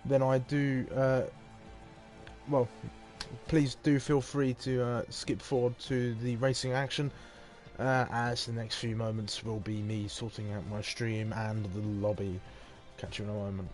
then I do, well, please do feel free to skip forward to the racing action, as the next few moments will be me sorting out my stream and the lobby. Catch you in a moment.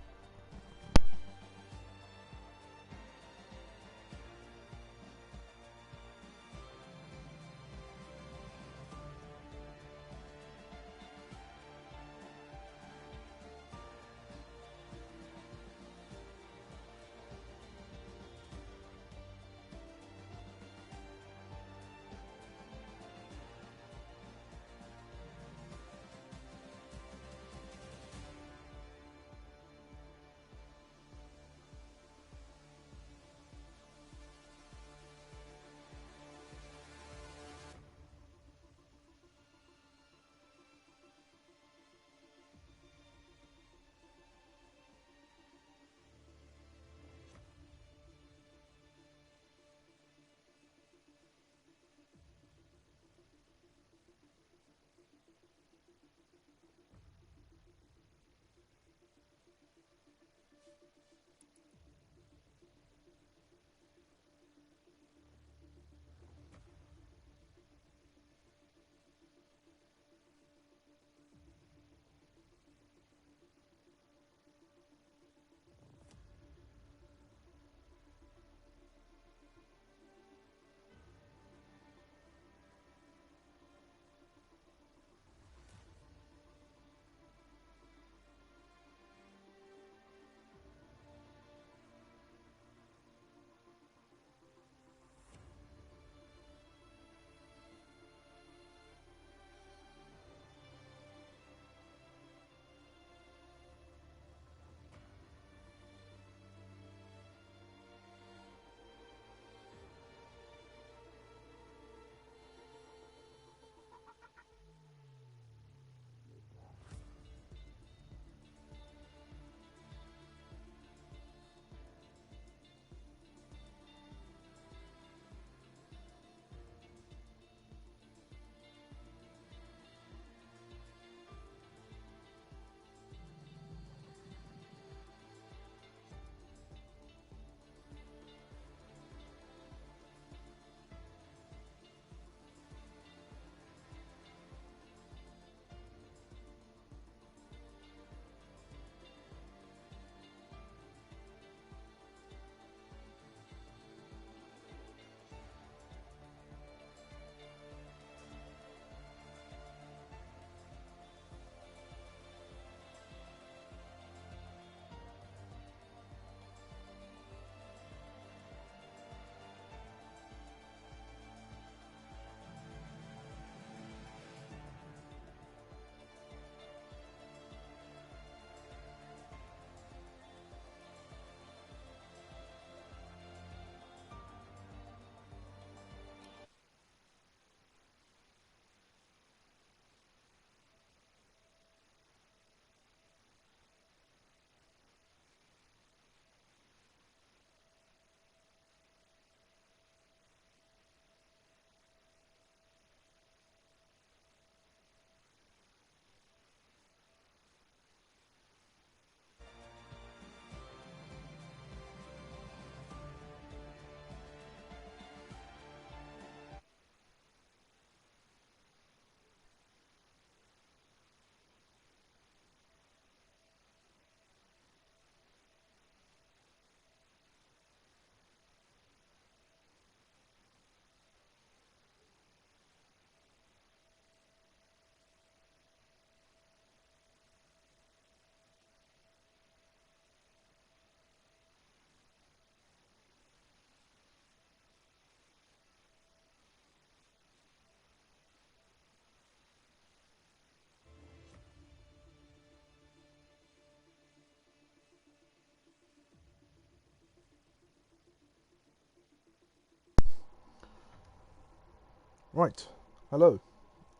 Right, hello.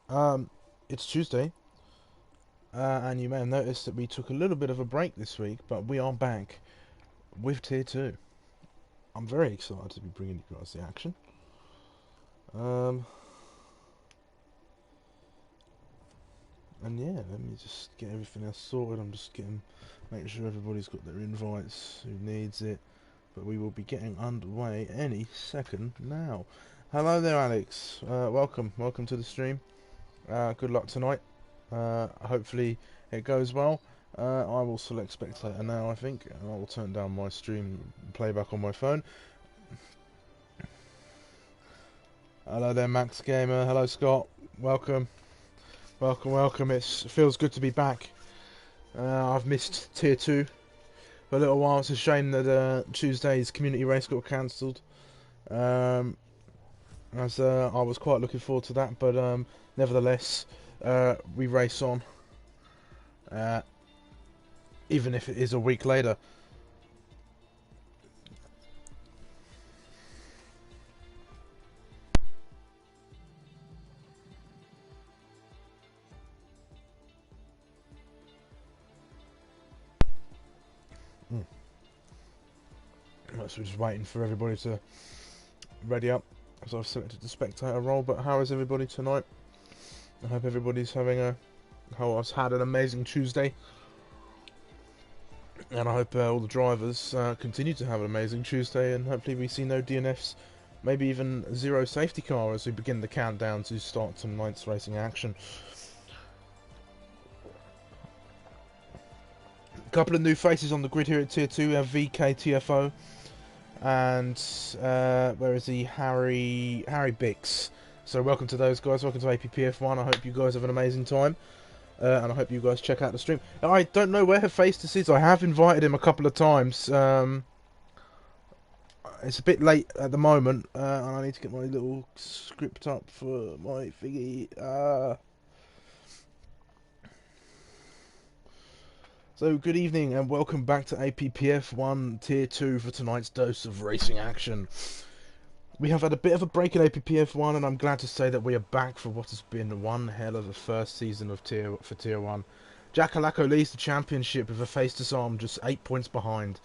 Um, it's Tuesday, and you may have noticed that we took a little bit of a break this week, but we are back with Tier 2. I'm very excited to be bringing you guys the action. And yeah, let me just get everything else sorted. I'm just making sure everybody's got their invites who needs it. But we will be getting underway any second now. Hello there, Alex. Welcome to the stream. Good luck tonight. Hopefully it goes well. I will select spectator now, I think. I will turn down my stream playback on my phone. Hello there, Max Gamer. Hello, Scott. Welcome. It feels good to be back. I've missed Tier 2 for a little while. It's a shame that Tuesday's community race got cancelled. As I was quite looking forward to that, but nevertheless, we race on. Even if it is a week later. So we're just waiting for everybody to ready up. So I've selected the spectator role, but how is everybody tonight? I hope everybody's having has had an amazing Tuesday. And I hope all the drivers continue to have an amazing Tuesday, and hopefully we see no DNFs, maybe even zero safety car as we begin the countdown to start tonight's racing action. A couple of new faces on the grid here at Tier 2. We have VKTFO and where is he? Harry Bix. So welcome to those guys. Welcome to APPF1. I hope you guys have an amazing time. And I hope you guys check out the stream. I don't know where Hephaestus is. I have invited him a couple of times. It's a bit late at the moment, and I need to get my little script up for my thingy. So good evening and welcome back to APPF1 Tier 2 for tonight's dose of racing action. We have had a bit of a break in APPF1, and I'm glad to say that we are back for what has been one hell of a first season of Tier 1. Jack Alacco leads the championship with Hephaestus Arm just 8 points behind.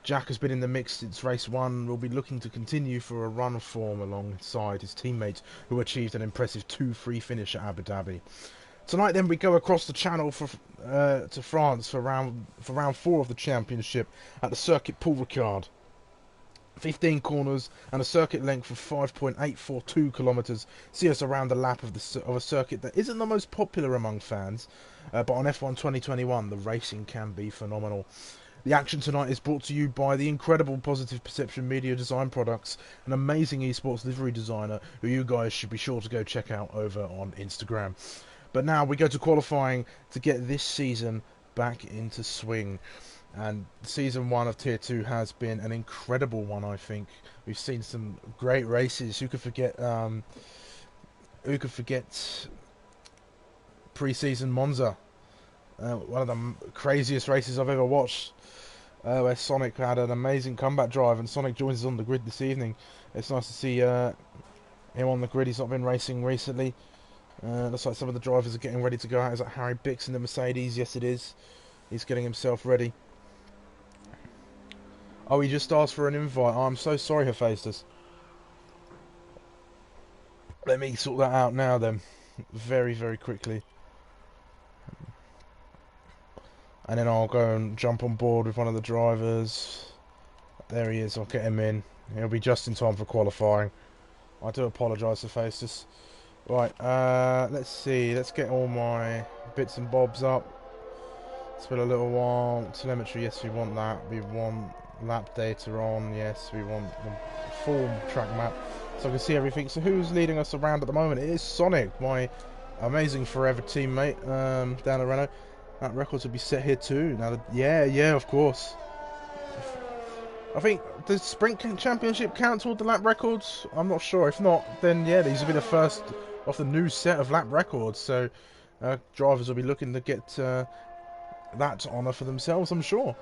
Jack has been in the mix since race 1 and will be looking to continue for a run of form alongside his teammates who achieved an impressive 2-3 finish at Abu Dhabi. Tonight then we go across the channel to France for round 4 of the championship at the circuit Paul Ricard. 15 corners and a circuit length of 5.842 kilometres see us around the lap of a circuit that isn't the most popular among fans, but on F1 2021 the racing can be phenomenal. The action tonight is brought to you by the incredible Positive Perception Media Design Products, an amazing esports livery designer who you guys should be sure to go check out over on Instagram. But now we go to qualifying to get this season back into swing. And season 1 of Tier 2 has been an incredible one, I think. We've seen some great races. Who could forget pre-season Monza? One of the craziest races I've ever watched. Where Sonic had an amazing comeback drive, and Sonic joins us on the grid this evening. It's nice to see him on the grid. He's not been racing recently. Looks like some of the drivers are getting ready to go out. Is that Harry Bix in the Mercedes? Yes, it is. He's getting himself ready. Oh, he just asked for an invite. Oh, I'm so sorry, Hephaestus. Let me sort that out now then. Very, very quickly. And then I'll go and jump on board with one of the drivers. There he is. I'll get him in. He'll be just in time for qualifying. I do apologise, Hephaestus. Right, let's see. Let's get all my bits and bobs up. It's been a little while. Telemetry, yes, we want that. We want lap data on, yes, we want the full track map so I can see everything. So who's leading us around at the moment? It is Sonic, my amazing forever teammate down at Renault. That records will be set here too. Now, yeah, of course. I think the Sprint Championship count toward the lap records? I'm not sure. If not, then yeah, these will be the first of the new set of lap records. So drivers will be looking to get that honour for themselves, I'm sure.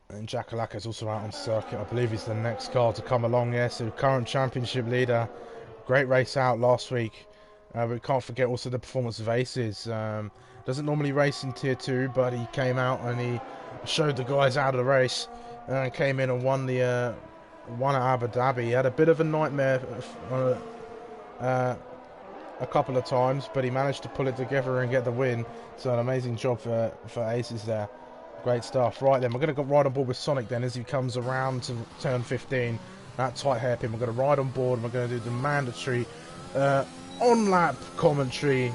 And Jack Alacco is also out on circuit. I believe he's the next car to come along. Yes, so current championship leader. Great race out last week. We can't forget also the performance of Aces. Doesn't normally race in Tier 2, but he came out and he showed the guys out of the race. and came in and won the one at Abu Dhabi. He had a bit of a nightmare a couple of times, but he managed to pull it together and get the win. So an amazing job for Aces there. Great stuff. Right then, we're going to go right on board with Sonic then as he comes around to turn 15. That tight hairpin, we're going to ride on board and we're going to do the mandatory on-lap commentary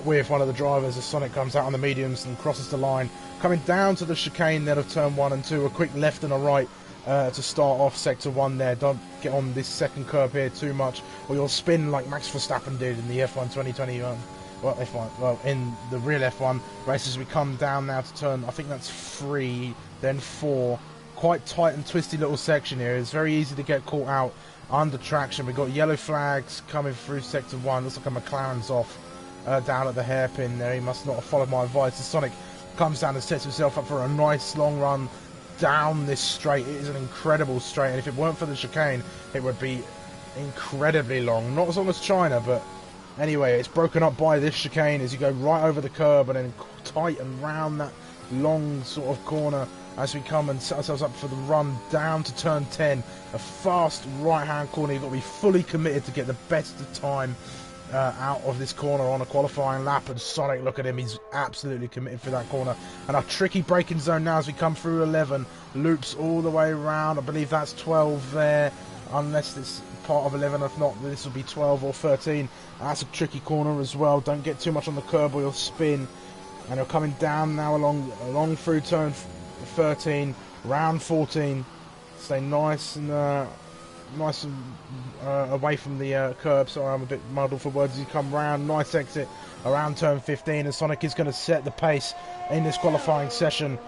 with one of the drivers as Sonic comes out on the mediums and crosses the line. Coming down to the chicane then of turn 1 and 2, a quick left and a right to start off sector 1 there. Don't get on this second curve here too much or you'll spin like Max Verstappen did in the F1 2021. Well, F1, well, in the real F1 races, we come down now to turn, I think that's 3, then 4. Quite tight and twisty little section here. It's very easy to get caught out under traction. We've got yellow flags coming through sector 1. Looks like a McLaren's off down at the hairpin there. He must not have followed my advice. The Sonic comes down and sets himself up for a nice long run down this straight. It is an incredible straight, and if it weren't for the chicane, it would be incredibly long. Not as long as China, but anyway, it's broken up by this chicane as you go right over the curb and then tight and round that long sort of corner as we come and set ourselves up for the run down to turn 10. A fast right-hand corner. You've got to be fully committed to get the best of time out of this corner on a qualifying lap. And Sonic, look at him, he's absolutely committed for that corner. And a tricky braking zone now as we come through 11. Loops all the way around. I believe that's 12 there, unless it's part of 11. If not, this will be 12 or 13. That's a tricky corner as well. Don't get too much on the curb or you'll spin. And you're coming down now along through turn 13, round 14. Stay nice and away from the curb. Sorry, I'm a bit muddled for words. As you come round, nice exit around turn 15, and Sonic is going to set the pace in this qualifying session.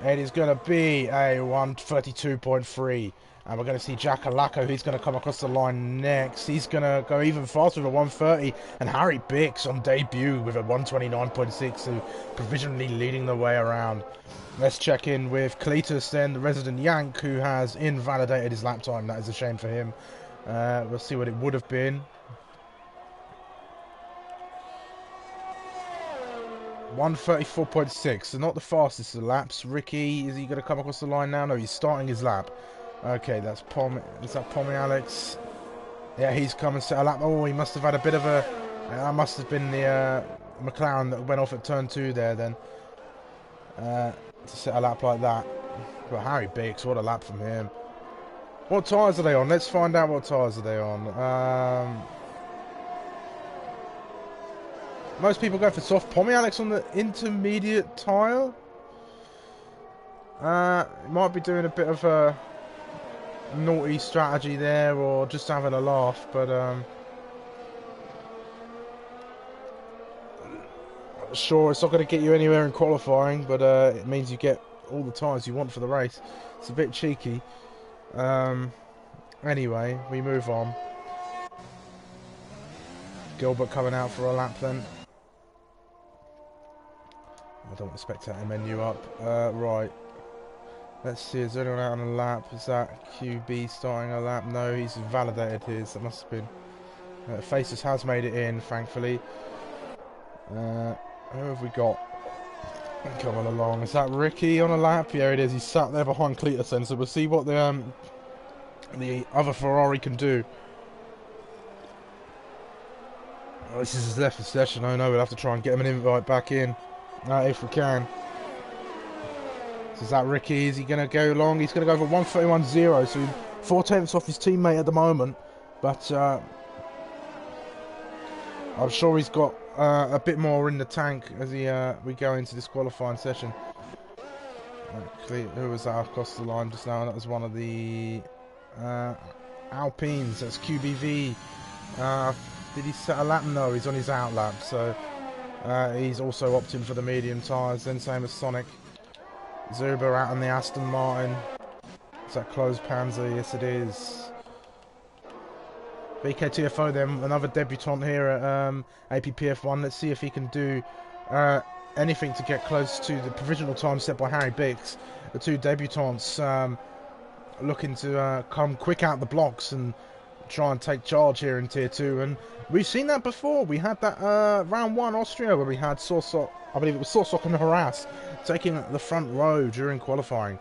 It is going to be a 1:32.3. And we're going to see Jack Alacco, who's going to come across the line next. He's going to go even faster with a 1:30. And Harry Bix on debut with a 1:29.6, so provisionally leading the way around. Let's check in with Cletus then, the resident Yank, who has invalidated his lap time. That is a shame for him. We'll see what it would have been. 1:34.6, so not the fastest of laps. Ricky, is he going to come across the line now? No, he's starting his lap. Okay, that's Pom. Is that Pommy Alex? Yeah, he's come and set a lap. Oh, he must have had a bit of a... that must have been the McLaren that went off at turn 2 there then. To set a lap like that. But Harry Bix, what a lap from him. What tyres are they on? Let's find out what tyres are they on. Most people go for soft. Pommy Alex on the intermediate tyre. Might be doing a bit of a naughty strategy there, or just having a laugh, but sure, it's not going to get you anywhere in qualifying, but it means you get all the tyres you want for the race. It's a bit cheeky. Anyway, we move on. Gilbert coming out for a lap then. I don't expect that menu up. Right. Let's see, is there anyone out on a lap? Is that QB starting a lap? No, he's validated his. That must have been... Faces has made it in, thankfully. Who have we got coming along? Is that Ricky on a lap? Yeah, it is. He's sat there behind Cletus then, so we'll see what the other Ferrari can do. Oh, this is his left session. Oh no, we'll have to try and get him an invite back in. If we can. So is that Ricky? Is he going to go long? He's going to go for 1:31.0, so 4/10 off his teammate at the moment. But I'm sure he's got a bit more in the tank as we go into this qualifying session. Who was that across the line just now? That was one of the Alpines. That's QBV. Did he set a lap? No, he's on his out lap. So he's also opting for the medium tyres. Then same as Sonic. Zuber out on the Aston Martin. Is that closed Panzer? Yes, it is. VKTFO then, another debutant here at APPF1. Let's see if he can do anything to get close to the provisional time set by Harry Bix. The two debutants looking to come quick out the blocks and try and take charge here in Tier 2. And we've seen that before. We had that round 1 Austria where we had Sorsok, I believe it was Sorsok and Harass taking the front row during qualifying.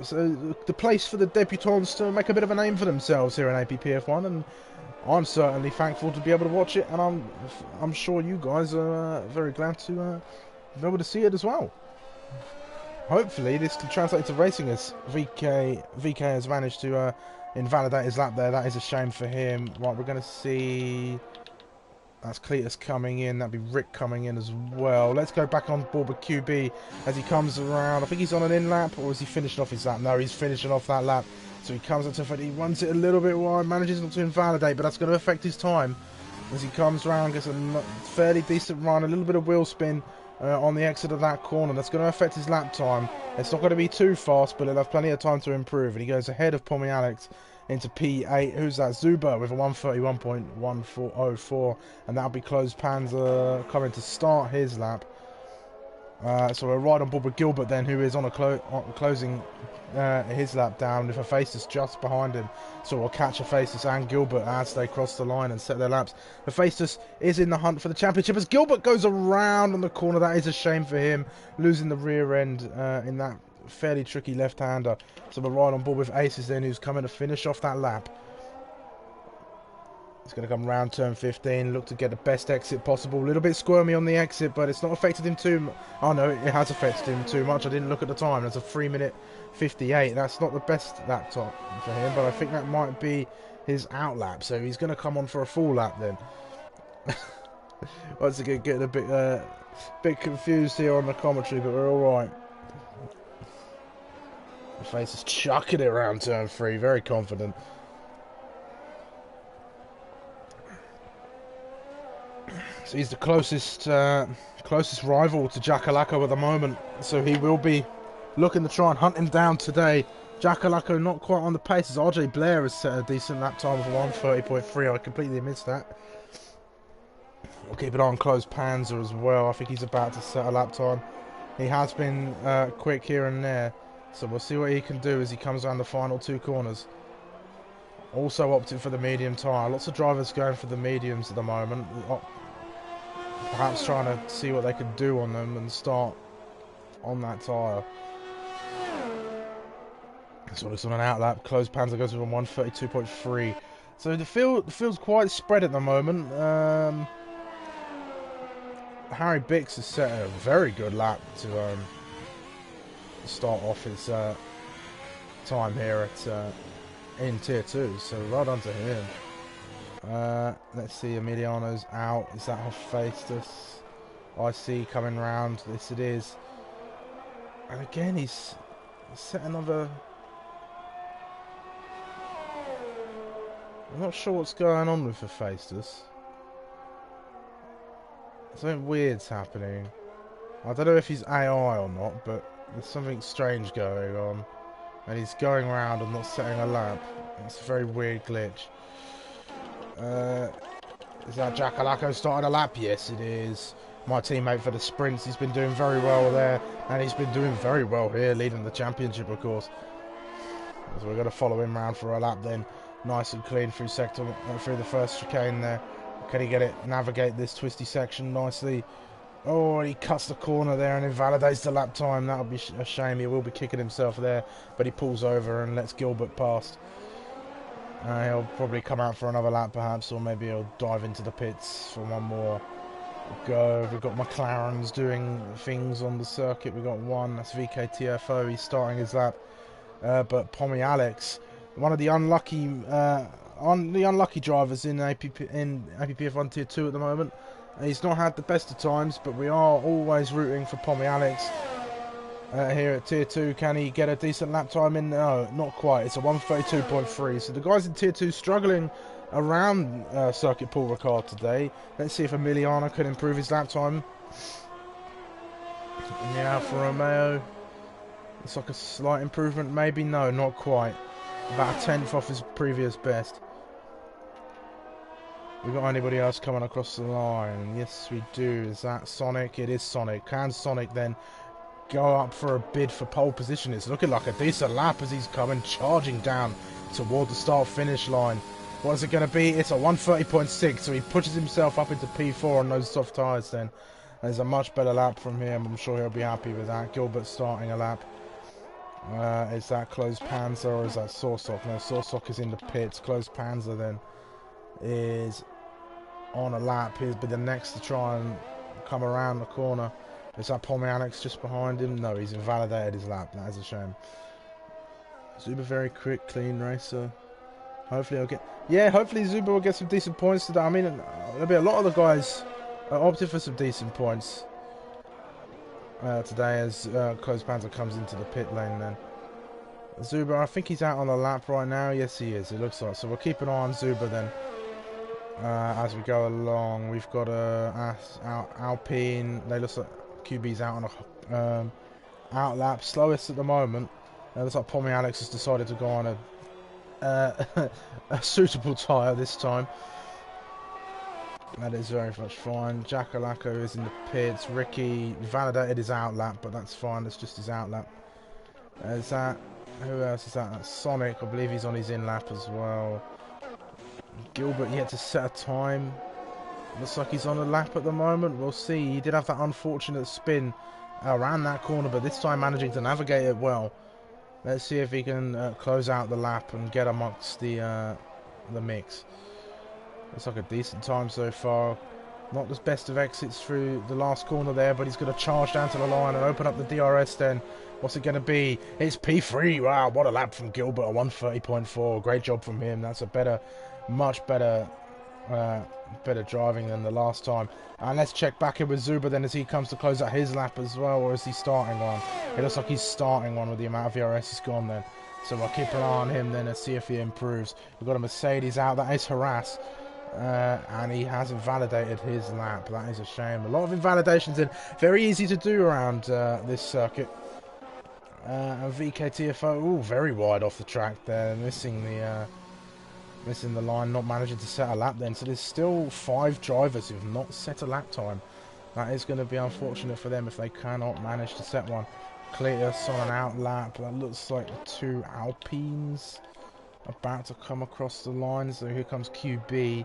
So the place for the debutants to make a bit of a name for themselves here in APPF1, and I'm certainly thankful to be able to watch it, and I'm sure you guys are very glad to be able to see it as well. Hopefully this can translate to racing, as VK has managed to invalidate his lap there. That is a shame for him. Right, we're going to see... That's Cletus coming in. That'd be Rick coming in as well. Let's go back on board with QB as he comes around. I think he's on an in-lap, or is he finishing off his lap? No, he's finishing off that lap. So he comes up to 50. He runs it a little bit wide, manages not to invalidate, but that's going to affect his time. As he comes around, gets a fairly decent run, a little bit of wheel spin on the exit of that corner. That's going to affect his lap time. It's not going to be too fast, but he'll have plenty of time to improve. And he goes ahead of Pommy Alex into P8. Who's that? Zuba with a 131.1404, and that'll be Closed Panzer coming to start his lap. So we're right on board with Gilbert then, who is on closing his lap down with Hephaestus just behind him. So we'll catch Hephaestus and Gilbert as they cross the line and set their laps. Hephaestus is in the hunt for the championship as Gilbert goes around on the corner. That is a shame for him, losing the rear end in that fairly tricky left-hander. So we're right on board with Aces then, who's coming to finish off that lap. He's going to come round turn 15, look to get the best exit possible. A little bit squirmy on the exit, but it's not affected him too much. Oh no, it has affected him too much. I didn't look at the time. That's a 3:58. That's not the best lap time for him, but I think that might be his out lap. So he's going to come on for a full lap then. Once again, getting a bit confused here on the commentary, but we're all right. The face is chucking it around turn 3, very confident. So he's the closest rival to Jackalacco at the moment, so he will be looking to try and hunt him down today. Jackalacco not quite on the pace, as RJ Blair has set a decent lap time of 1:30.3. I completely missed that. We'll keep an eye on Closed Panzer as well. I think he's about to set a lap time. He has been quick here and there, so we'll see what he can do as he comes around the final 2 corners. Also opting for the medium tyre. Lots of drivers going for the mediums at the moment. Perhaps trying to see what they can do on them and start on that tyre. So it's on an outlap. Closed Panzer goes with a 1:32.3. So the field's quite spread at the moment. Harry Bix has set a very good lap to start off his time here at in Tier 2. So well done to him. Let's see, Emiliano's out. Is that Hephaestus? I see coming round. This it is. And again, he's set another... I'm not sure what's going on with Hephaestus. Something weird's happening. I don't know if he's AI or not, but there's something strange going on. And he's going around and not setting a lap. It's a very weird glitch. Is that Jackalacco starting a lap? Yes, it is. My teammate for the sprints. He's been doing very well there, and he's been doing very well here, leading the championship, of course. So we're going to follow him round for a lap then. Nice and clean through through the first chicane there. Can he get it? Navigate this twisty section nicely. Oh, he cuts the corner there and invalidates the lap time. That'll be a shame. He will be kicking himself there, but he pulls over and lets Gilbert past. He'll probably come out for another lap perhaps, or maybe he'll dive into the pits for one more go. We've got McLaren's doing things on the circuit. We've got one, that's VKTFO, he's starting his lap. But Pommy Alex, one of the unlucky drivers in APPF1 Tier 2 at the moment. He's not had the best of times, but we are always rooting for Pommy Alex. Here at Tier 2, can he get a decent lap time in? No, not quite. It's a 1:32.3. So the guys in Tier 2 struggling around Circuit Paul Ricard today. Let's see if Emiliano can improve his lap time. In the Alfa Romeo. It's like a slight improvement, maybe? No, not quite. About a 10th off his previous best. We got anybody else coming across the line? Yes, we do. Is that Sonic? It is Sonic. Can Sonic then go up for a bid for pole position? It's looking like a decent lap as he's coming charging down toward the start-finish line. What is it going to be? It's a 1:30.6, so he pushes himself up into P4 on those soft tyres then. There's a much better lap from him. I'm sure he'll be happy with that. Gilbert starting a lap. Is that Closed Panzer or is that Sorsok? No, Sorsok is in the pits. Closed Panzer then is on a lap. He'll be the next to try and come around the corner. Is that Pomianix just behind him? No, he's invalidated his lap. That is a shame. Zuba very quick, clean racer. Hopefully I'll get... Yeah, hopefully Zuba will get some decent points today. I mean, there'll be a lot of the guys opted for some decent points today as Closed Panzer comes into the pit lane then. Zuba, I think he's out on the lap right now. Yes, he is. It looks like. So we'll keep an eye on Zuba then. As we go along, we've got Alpine. They look like QB's out on a out lap, slowest at the moment. Looks like Pomianix has decided to go on a suitable tyre this time. That is very much fine. Jackalacco is in the pits. Ricky validated his out lap, but that's fine. That's just his out lap. Is that... Who else is that? That's Sonic. I believe he's on his in lap as well. Gilbert yet to set a time. Looks like he's on a lap at the moment. We'll see. He did have that unfortunate spin around that corner, but this time managing to navigate it well. Let's see if he can close out the lap and get amongst the mix. Looks like a decent time so far. Not the best of exits through the last corner there, but he's going to charge down to the line and open up the DRS then. What's it going to be? It's P3. Wow, what a lap from Gilbert, a 1:30.4. Great job from him. That's a better, much better driving than the last time. And let's check back in with Zuba then as he comes to close out his lap as well, or is he starting one? It looks like he's starting one with the amount of DRS he's gone then. So we'll keep an eye on him then and see if he improves. We've got a Mercedes out. That is Harass. And he hasn't validated his lap. That is a shame. A lot of invalidations in. Very easy to do around this circuit. VKTFO, ooh, very wide off the track there, missing the line, not managing to set a lap then. So there's still 5 drivers who've not set a lap time. That is going to be unfortunate for them if they cannot manage to set one. Cletus on an out lap. That looks like the 2 Alpines about to come across the line. So here comes QB.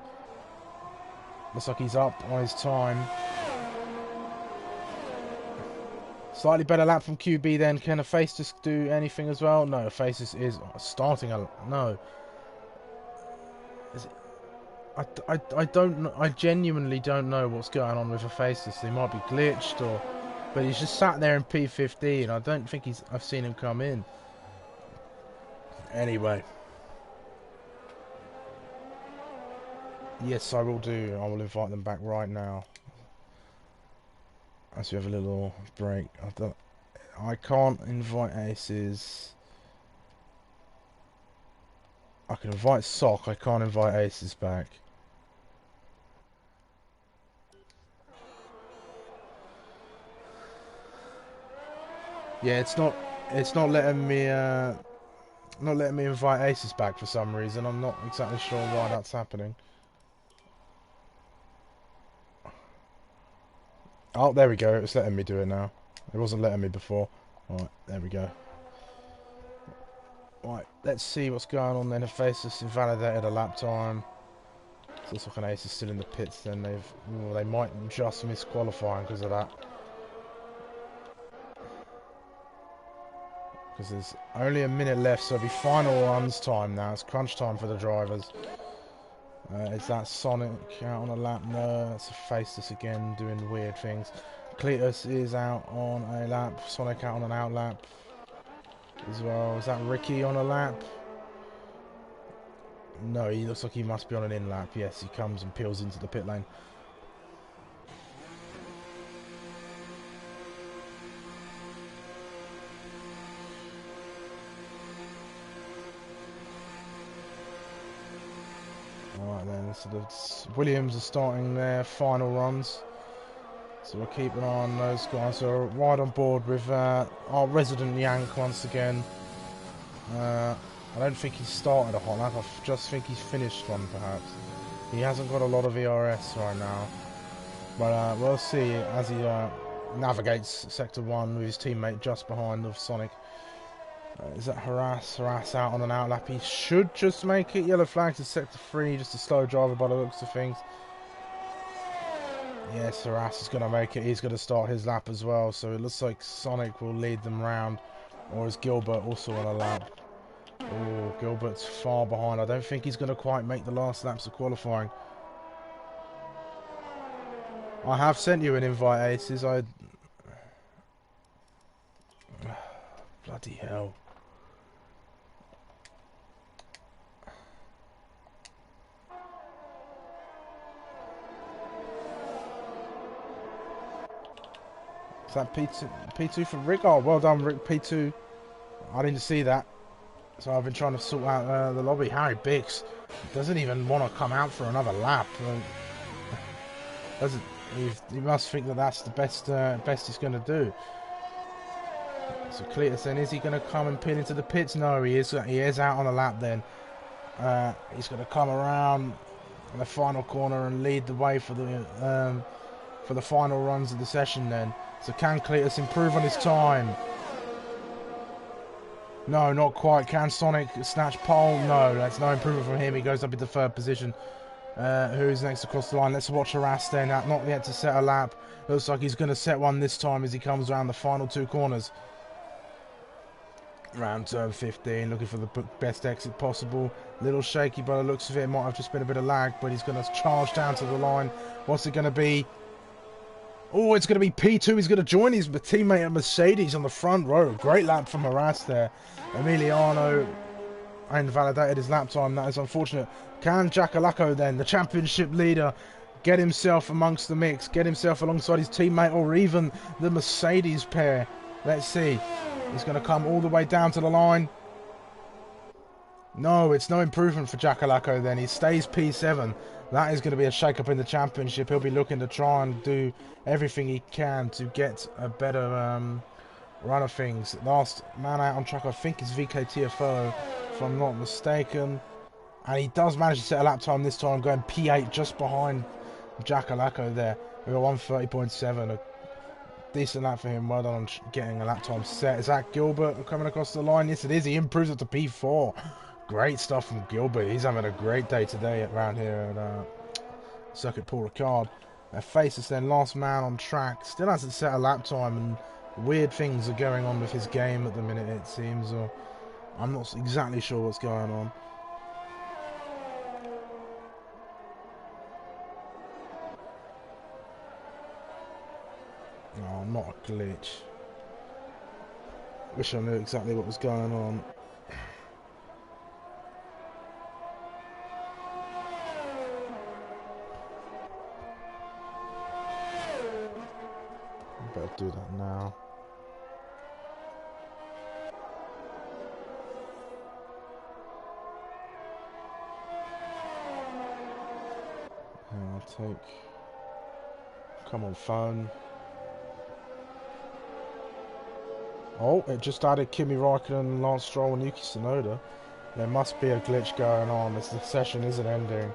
Looks like he's up on his time. Slightly better lap from QB then. Can a face just do anything as well? No, face is starting a... No. Is it, I don't know. I genuinely don't know what's going on with a faceless. He might be glitched or... But he's just sat there in P15. I don't think I've seen him come in. Anyway. Yes, I will do. I will invite them back right now. As we have a little break. I can't invite aces. I can invite Sock. I can't invite aces back. Yeah, it's not letting me invite aces back for some reason. I'm not exactly sure why that's happening. Oh, there we go. It's letting me do it now. It wasn't letting me before. Alright, there we go. Right, let's see what's going on then. If Faceless invalidated a lap time. So looks like an ace is still in the pits then. They might just miss qualifying because of that. Because there's only a minute left, so it'll be final runs time now. It's crunch time for the drivers. Is that Sonic out on a lap? No, that's a Faceless again doing weird things. Cletus is out on a lap. Sonic out on an out lap as well. Is that Ricky on a lap? No, he looks like he must be on an in lap. Yes, he comes and peels into the pit lane. Alright then, so the Williams are starting their final runs. So we'll keep an eye on those guys. So we're right on board with our resident Yank once again. I don't think he's started a hot lap, I just think he's finished one perhaps. He hasn't got a lot of ERS right now. But we'll see as he navigates Sector 1 with his teammate just behind of Sonic. Is that Harass? Harass out on an out lap. He should just make it. Yellow flag to Sector 3, just a slow driver by the looks of things. Yes, Harass is going to make it. He's going to start his lap as well. So it looks like Sonic will lead them round. Or is Gilbert also on a lap? Oh, Gilbert's far behind. I don't think he's going to quite make the last laps of qualifying. I have sent you an invite, Aces. Bloody hell. Is that P2 from Rick? Oh, well done, Rick. P2. I didn't see that. So I've been trying to sort out the lobby. Harry Bix doesn't even want to come out for another lap. He must think that that's the best he's going to do. So Cletus then, is he going to come and pin into the pits? No, he is out on a lap then. He's going to come around the final corner and lead the way for the final runs of the session then. So can Cletus improve on his time? No, not quite. Can Sonic snatch pole? No, that's no improvement from him. He goes up into third position. Who's next across the line? Let's watch Harass then. Not yet to set a lap. Looks like he's going to set one this time as he comes around the final two corners. Round turn 15, looking for the best exit possible. Little shaky by the looks of it. Might have just been a bit of lag, but he's going to charge down to the line. What's it going to be? Oh, it's going to be P2. He's going to join his teammate at Mercedes on the front row. Great lap from Harass there. Emiliano invalidated his lap time. That is unfortunate. Can Jackalacco then, the championship leader, get himself amongst the mix, get himself alongside his teammate or even the Mercedes pair? Let's see. He's going to come all the way down to the line. No, it's no improvement for Jackalacco then. He stays P7. That is going to be a shake-up in the championship. He'll be looking to try and do everything he can to get a better run of things. Last man out on track, I think, is VKTFO, if I'm not mistaken. And he does manage to set a lap time this time, going P8 just behind Jackalacco there. We got 130.7, a decent lap for him. Well done on getting a lap time set. Is that Gilbert coming across the line? Yes, it is. He improves it to P4. Great stuff from Gilbert. He's having a great day today around here at Circuit Paul Ricard. Faces then last man on track. Still hasn't set a lap time, and weird things are going on with his game at the minute, it seems. Or I'm not exactly sure what's going on. Oh, not a glitch. Wish I knew exactly what was going on. I better do that now. I'll take... Come on, phone. Oh, it just added Kimi Raikkonen, Lance Stroll and Yuki Tsunoda. There must be a glitch going on as the session isn't ending.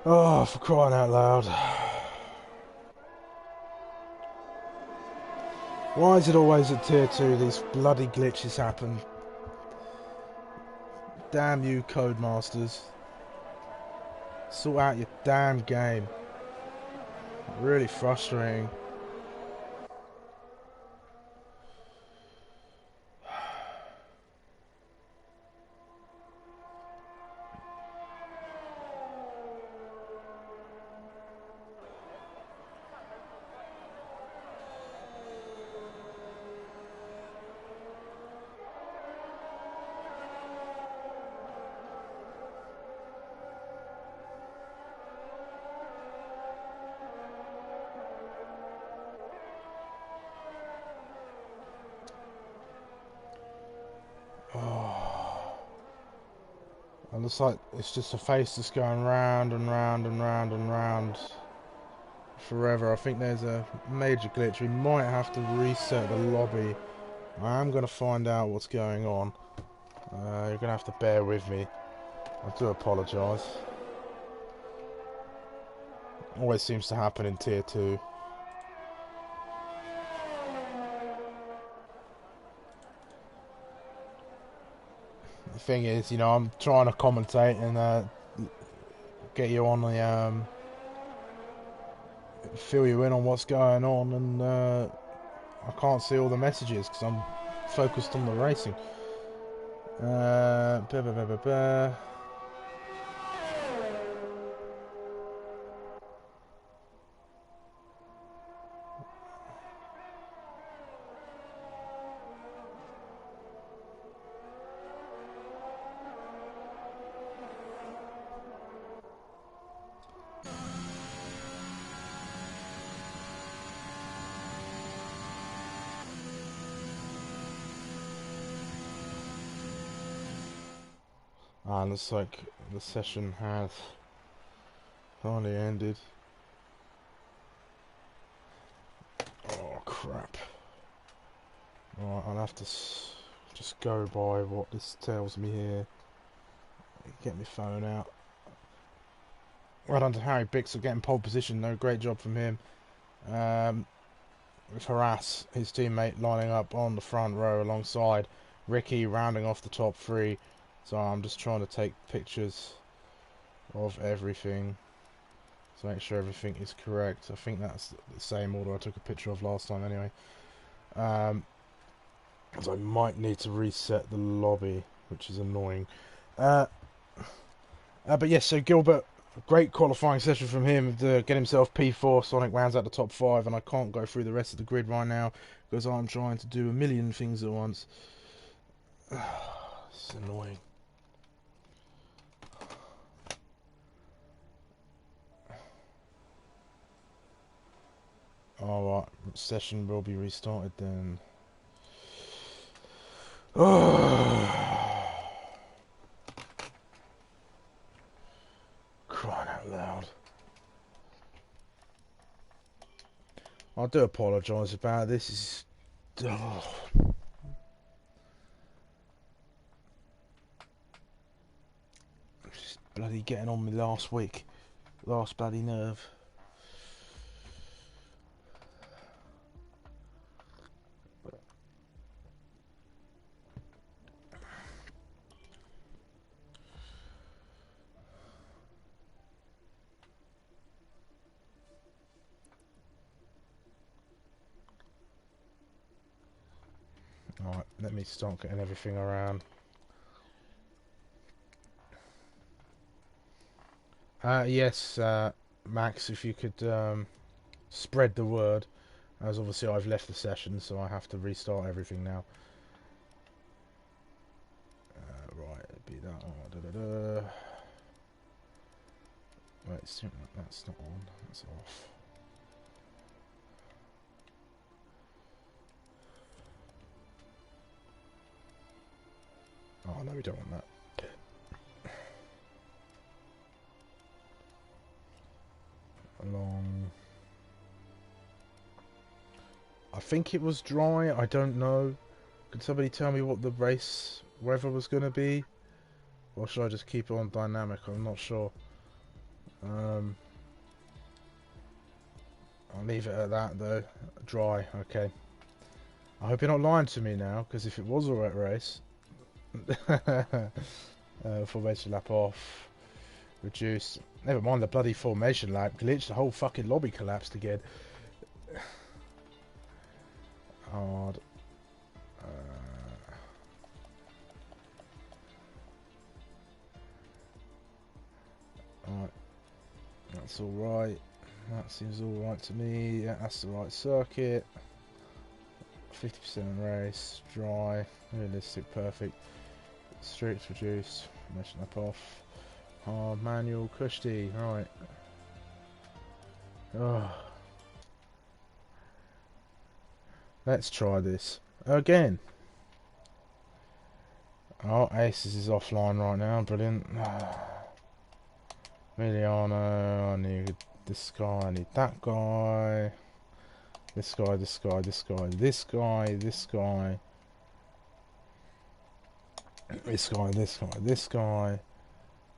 Oh, for crying out loud. Why is it always at tier 2 these bloody glitches happen? Damn you, Codemasters. Sort out your damn game. Really frustrating. It looks like it's just a face that's going round and round and round and round forever. I think there's a major glitch. We might have to reset the lobby. I am going to find out what's going on. You're going to have to bear with me. I do apologise. Always seems to happen in tier 2. The thing is, you know, I'm trying to commentate and get you on the fill you in on what's going on, and I can't see all the messages because I'm focused on the racing. Blah, blah, blah, blah, blah. Looks like the session has finally ended. Oh crap. Right, I'll have to just go by what this tells me here. Get my phone out. Well done to Harry Bixler getting pole position, no, great job from him. With Harass, his teammate, lining up on the front row alongside Ricky, rounding off the top three. So I'm just trying to take pictures of everything to make sure everything is correct. I think that's the same order I took a picture of last time anyway. So I might need to reset the lobby, which is annoying. But yes, so Gilbert, great qualifying session from him to get himself P4. Sonic rounds out the top 5, and I can't go through the rest of the grid right now because I'm trying to do a million things at once. It's annoying. Alright, session will be restarted then. Crying out loud. I do apologise about this. It's just bloody getting on me last week. Last bloody nerve. Alright, let me start getting everything around. Yes, Max, if you could spread the word, as obviously I've left the session, so I have to restart everything now. Right, it'd be that one. Wait, that's not on, that's off. Oh no, we don't want that. Along. I think it was dry, I don't know. Could somebody tell me what the race weather was going to be? Or should I just keep it on dynamic? I'm not sure. I'll leave it at that though. Dry, okay. I hope you're not lying to me now, because if it was a wet race... formation lap off. Reduce. Never mind the bloody formation lap glitch. The whole fucking lobby collapsed again. Hard. Alright. That's alright. That seems alright to me. Yeah, that's the right circuit. 50% race. Dry. Realistic. Perfect. Strict. Reduce. Formation lap off. Hard. Manual. Cushy. Right. Oh. Let's try this again. Oh, Aces is offline right now. Brilliant. Miliano, I need this guy, I need that guy. This guy, this guy, this guy, this guy, this guy. This guy, this guy, this guy.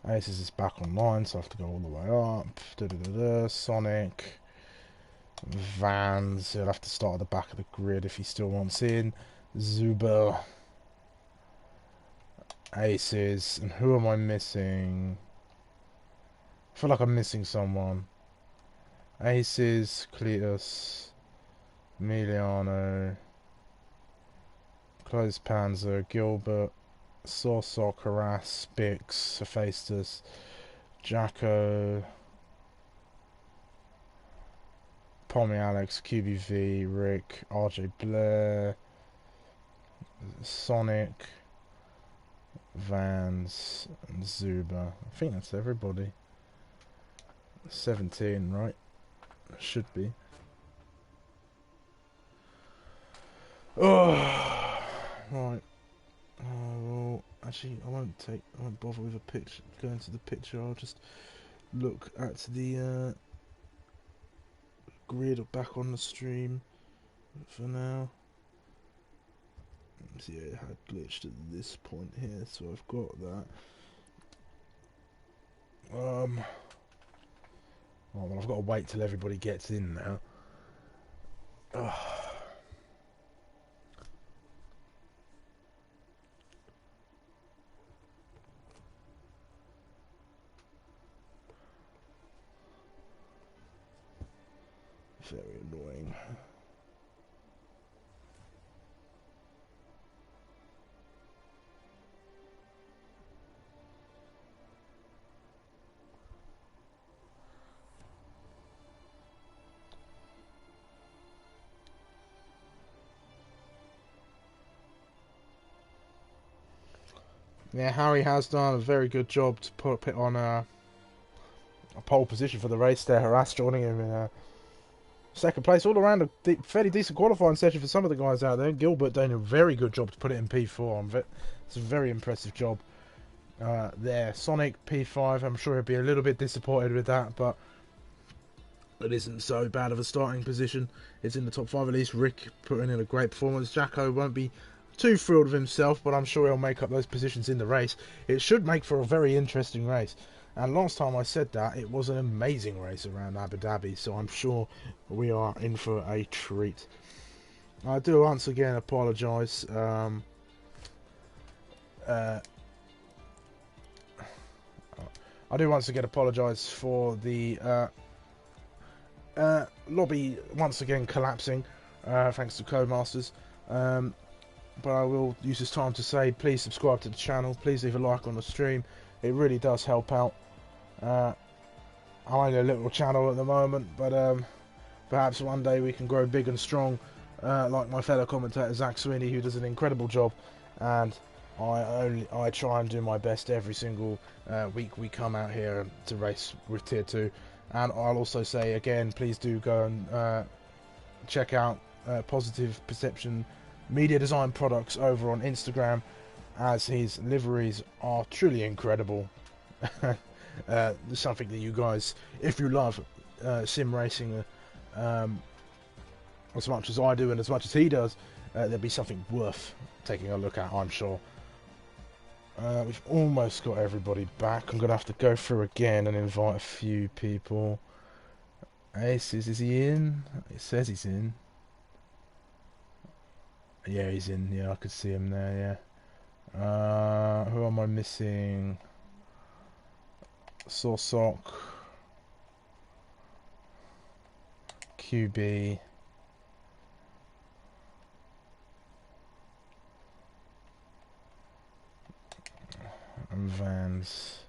Aces is back online, so I have to go all the way up. Sonic. Vans, he'll have to start at the back of the grid if he still wants in. Zuber. Aces. And who am I missing? I feel like I'm missing someone. Aces, Cletus, Emiliano, Close Panzer, Gilbert, Sorsok, Harass, Bix, Hephaestus, Jacko, Pommy Alex, QBV, Rick, RJ Blair, Sonic, Vans, and Zuba. I think that's everybody. 17, right? Should be. Oh, right. Well, actually, I won't bother with a picture. Going to the picture, I'll just look at the grid back on the stream for now. See, it had glitched at this point here, so I've got that. Oh, well, I've got to wait till everybody gets in now. Very annoying. Yeah, Harry has done a very good job to put on a pole position for the race there. Harass joining him in second place. All around a fairly decent qualifying session for some of the guys out there. Gilbert doing a very good job to put it in P4. It's a very impressive job there. Sonic P5. I'm sure he'll be a little bit disappointed with that, but it isn't so bad of a starting position. It's in the top 5 at least. Rick putting in a great performance. Jacko won't be too thrilled with himself, but I'm sure he'll make up those positions in the race. It should make for a very interesting race. And last time I said that, it was an amazing race around Abu Dhabi, so I'm sure we are in for a treat. I do once again apologise. I do once again apologise for the lobby once again collapsing, thanks to Codemasters. But I will use this time to say, please subscribe to the channel, please leave a like on the stream, it really does help out. I'm only a little channel at the moment, but perhaps one day we can grow big and strong, like my fellow commentator Zach Sweeney, who does an incredible job, and I try and do my best every single week we come out here to race with Tier 2. And I'll also say again, please do go and check out Positive Perception Media Design Products over on Instagram, as his liveries are truly incredible. Something that you guys, if you love sim racing as much as I do and as much as he does, there'll be something worth taking a look at, I'm sure. We've almost got everybody back. I'm going to have to go through again and invite a few people. Ace, is he in? It says he's in. Yeah, he's in. Yeah, I could see him there, yeah. Who am I missing? Sorsok. QB. And Vans.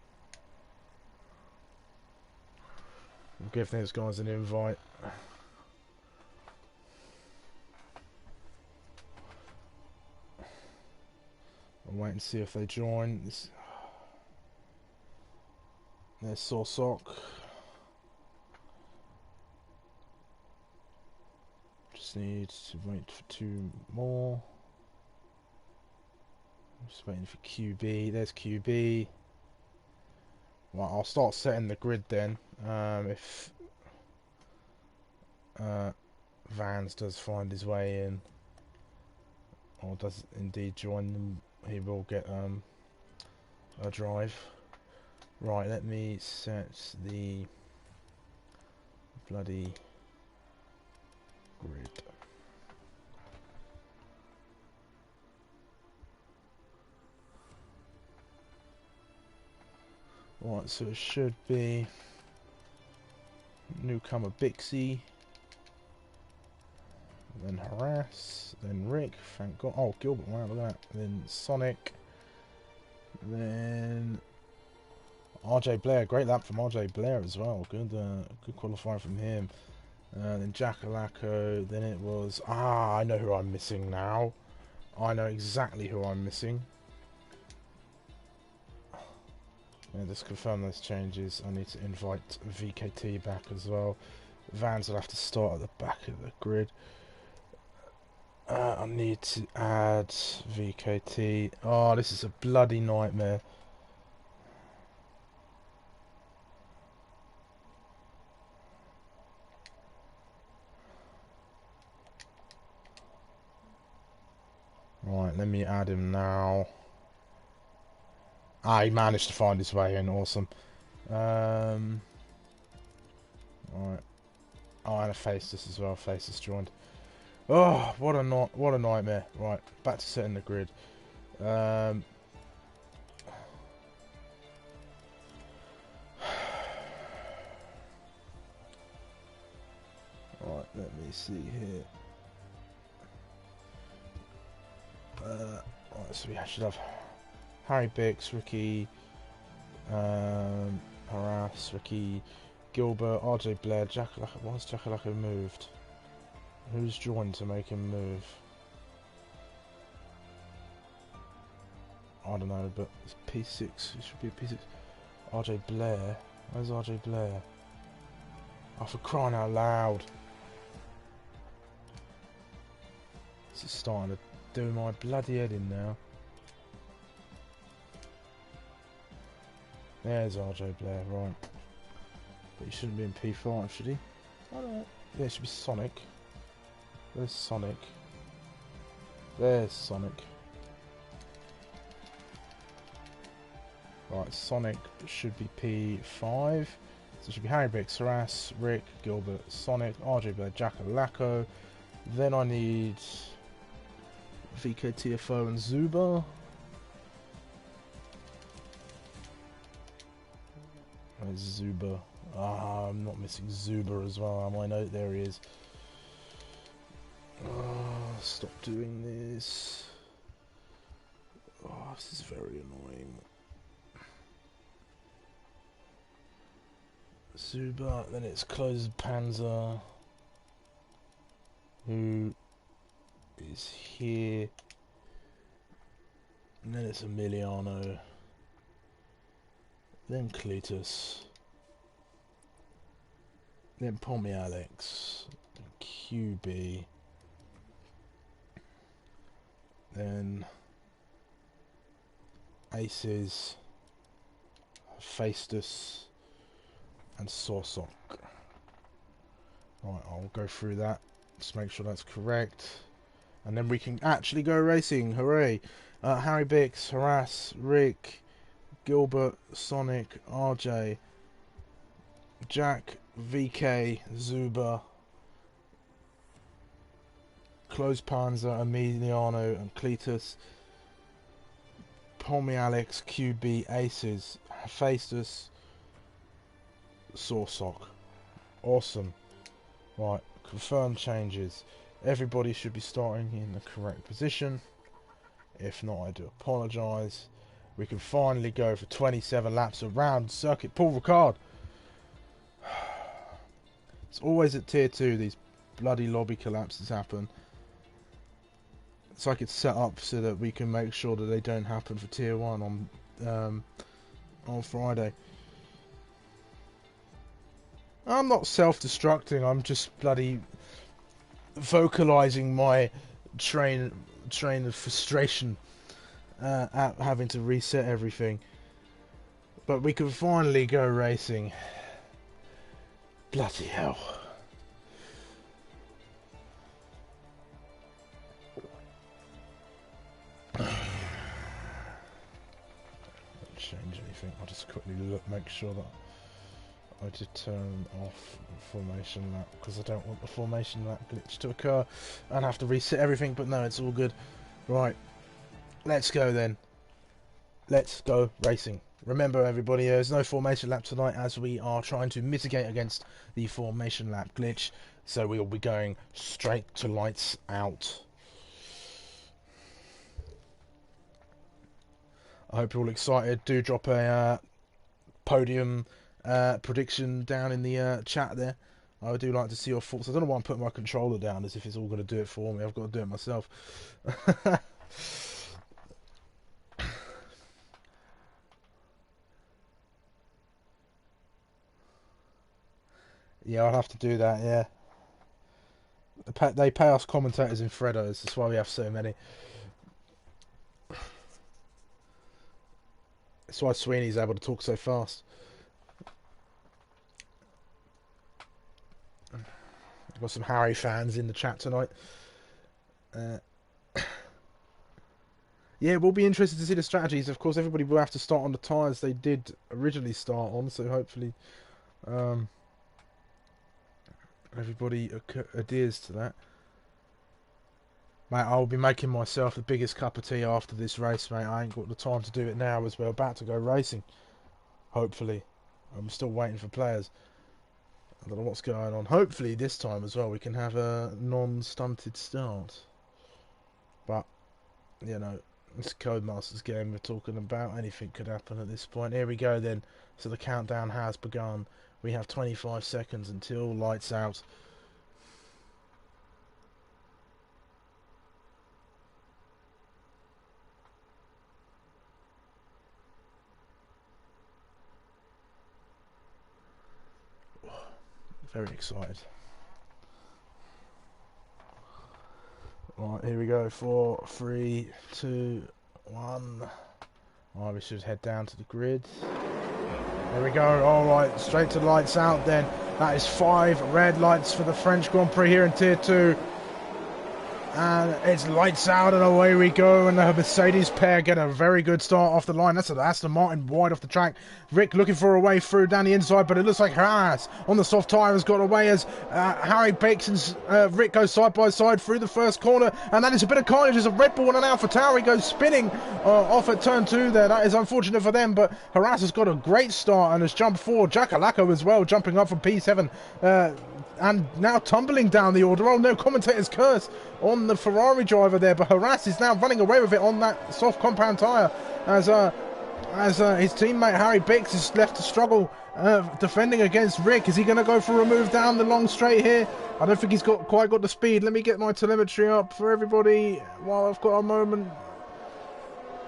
We'll give those guys an invite. I'll wait and see if they join. There's Sorsok. Just need to wait for 2 more. Just waiting for QB. There's QB. Well, I'll start setting the grid then. If Vans does find his way in, or does indeed join them, he will get a drive. Right, let me set the bloody grid. Right, so it should be newcomer Bixie, then Harass, then Rick, thank God. Oh, Gilbert, wow, look at that. Then Sonic, then RJ Blair, great lap from RJ Blair as well. Good qualifying from him. Then Jackalacco, then it was... I know who I'm missing now. I know exactly who I'm missing. Yeah, just confirm those changes. I need to invite VKT back as well. Vans will have to start at the back of the grid. I need to add VKT. Oh, this is a bloody nightmare. Right, let me add him now. He managed to find his way in. Awesome. Right. Oh, and a Faceless as well. Faceless joined. Oh, what a nightmare. Right, back to setting the grid. Right, let me see here. Right, so we should have Harry Bix, Ricky, Harass, Ricky, Gilbert, RJ Blair, Jackalacco. Why has Jackalacco moved? Who's joined to make him move? I don't know, but it's P6. It should be a P6. RJ Blair. Where's RJ Blair? Oh, for crying out loud. This is starting to do my bloody head in now. There's RJ Blair, right. But he shouldn't be in P5, should he? I don't know. Yeah, it should be Sonic. There's Sonic. There's Sonic. Right, Sonic should be P5. So it should be Harry Bix, Harass, Rick, Gilbert, Sonic, RJ Blair, Jackalacco. Then I need VKTFO and Zuba. Where's Zuba? I'm not missing Zuba as well, am I? No, there he is. Stop doing this. This is very annoying. Zuba, then it's Closed Panzer, who is here, and then it's Emiliano, then Cletus, then Pommy Alex, QB, then Aces, Faceless, and Sawsock. Right, I'll go through that, just make sure that's correct, and then we can actually go racing. Hooray! Harry Bix, Harass, Rick, Gilbert, Sonic, RJ, Jack, VK, Zuba, Closed Panzer, Emiliano, and Cletus, Pommy Alex, QB, Aces, Faceless, Sawsock. Awesome. Right, confirm changes. Everybody should be starting in the correct position. If not, I do apologise. We can finally go for 27 laps around circuit Paul Ricard. It's always at tier 2 these bloody lobby collapses happen. It's like it's set up so that we can make sure that they don't happen for tier 1 on Friday. I'm not self-destructing, I'm just bloody vocalising my train of frustration at having to reset everything. But we can finally go racing. Bloody hell. Change anything, I'll just quickly look, make sure that I did turn off the formation lap, because I don't want the formation lap glitch to occur and have to reset everything, but no, it's all good. Right, let's go then. Let's go racing. Remember, everybody, there's no formation lap tonight as we are trying to mitigate against the formation lap glitch. So we will be going straight to lights out. I hope you're all excited. Do drop a podium prediction down in the chat there. I do like to see your thoughts. I don't know why I'm putting my controller down as if it's all going to do it for me. I've got to do it myself. Yeah, I'll have to do that, yeah. They pay us commentators in Freddos. That's why we have so many. That's why Sweeney's able to talk so fast. I've got some Harry fans in the chat tonight. Yeah, we'll be interested to see the strategies. Of course, everybody will have to start on the tyres they did originally start on, so hopefully everybody adheres to that. Mate, I'll be making myself the biggest cup of tea after this race, mate. I ain't got the time to do it now as we're about to go racing. Hopefully. I'm still waiting for players. I don't know what's going on. Hopefully this time as well we can have a non-stunted start. But, you know, it's Codemasters game we're talking about. Anything could happen at this point. Here we go then. So the countdown has begun. We have 25 seconds until lights out. Very excited. Right, here we go. 4, 3, 2, 1. Alright, we should head down to the grid. There we go. Alright, straight to lights out then. That is 5 red lights for the French Grand Prix here in Tier 2. And it's lights out and away we go, and the Mercedes pair get a very good start off the line. That's Aston Martin wide off the track. Rick looking for a way through down the inside, but it looks like Haas on the soft tyre has got away as Harry Bakes and Rick go side by side through the first corner, and that is a bit of carnage as a Red Bull and an AlphaTauri goes spinning off at turn 2 there. That is unfortunate for them, but Haas has got a great start and has jumped forward. Jakalako as well, jumping up from P7 and now tumbling down the order. Oh no, commentator's curse on the Ferrari driver there, but Haas is now running away with it on that soft compound tyre as his teammate Harry Bix is left to struggle defending against Rick. Is he going to go for a move down the long straight here? I don't think he's quite got the speed. Let me get my telemetry up for everybody while I've got a moment.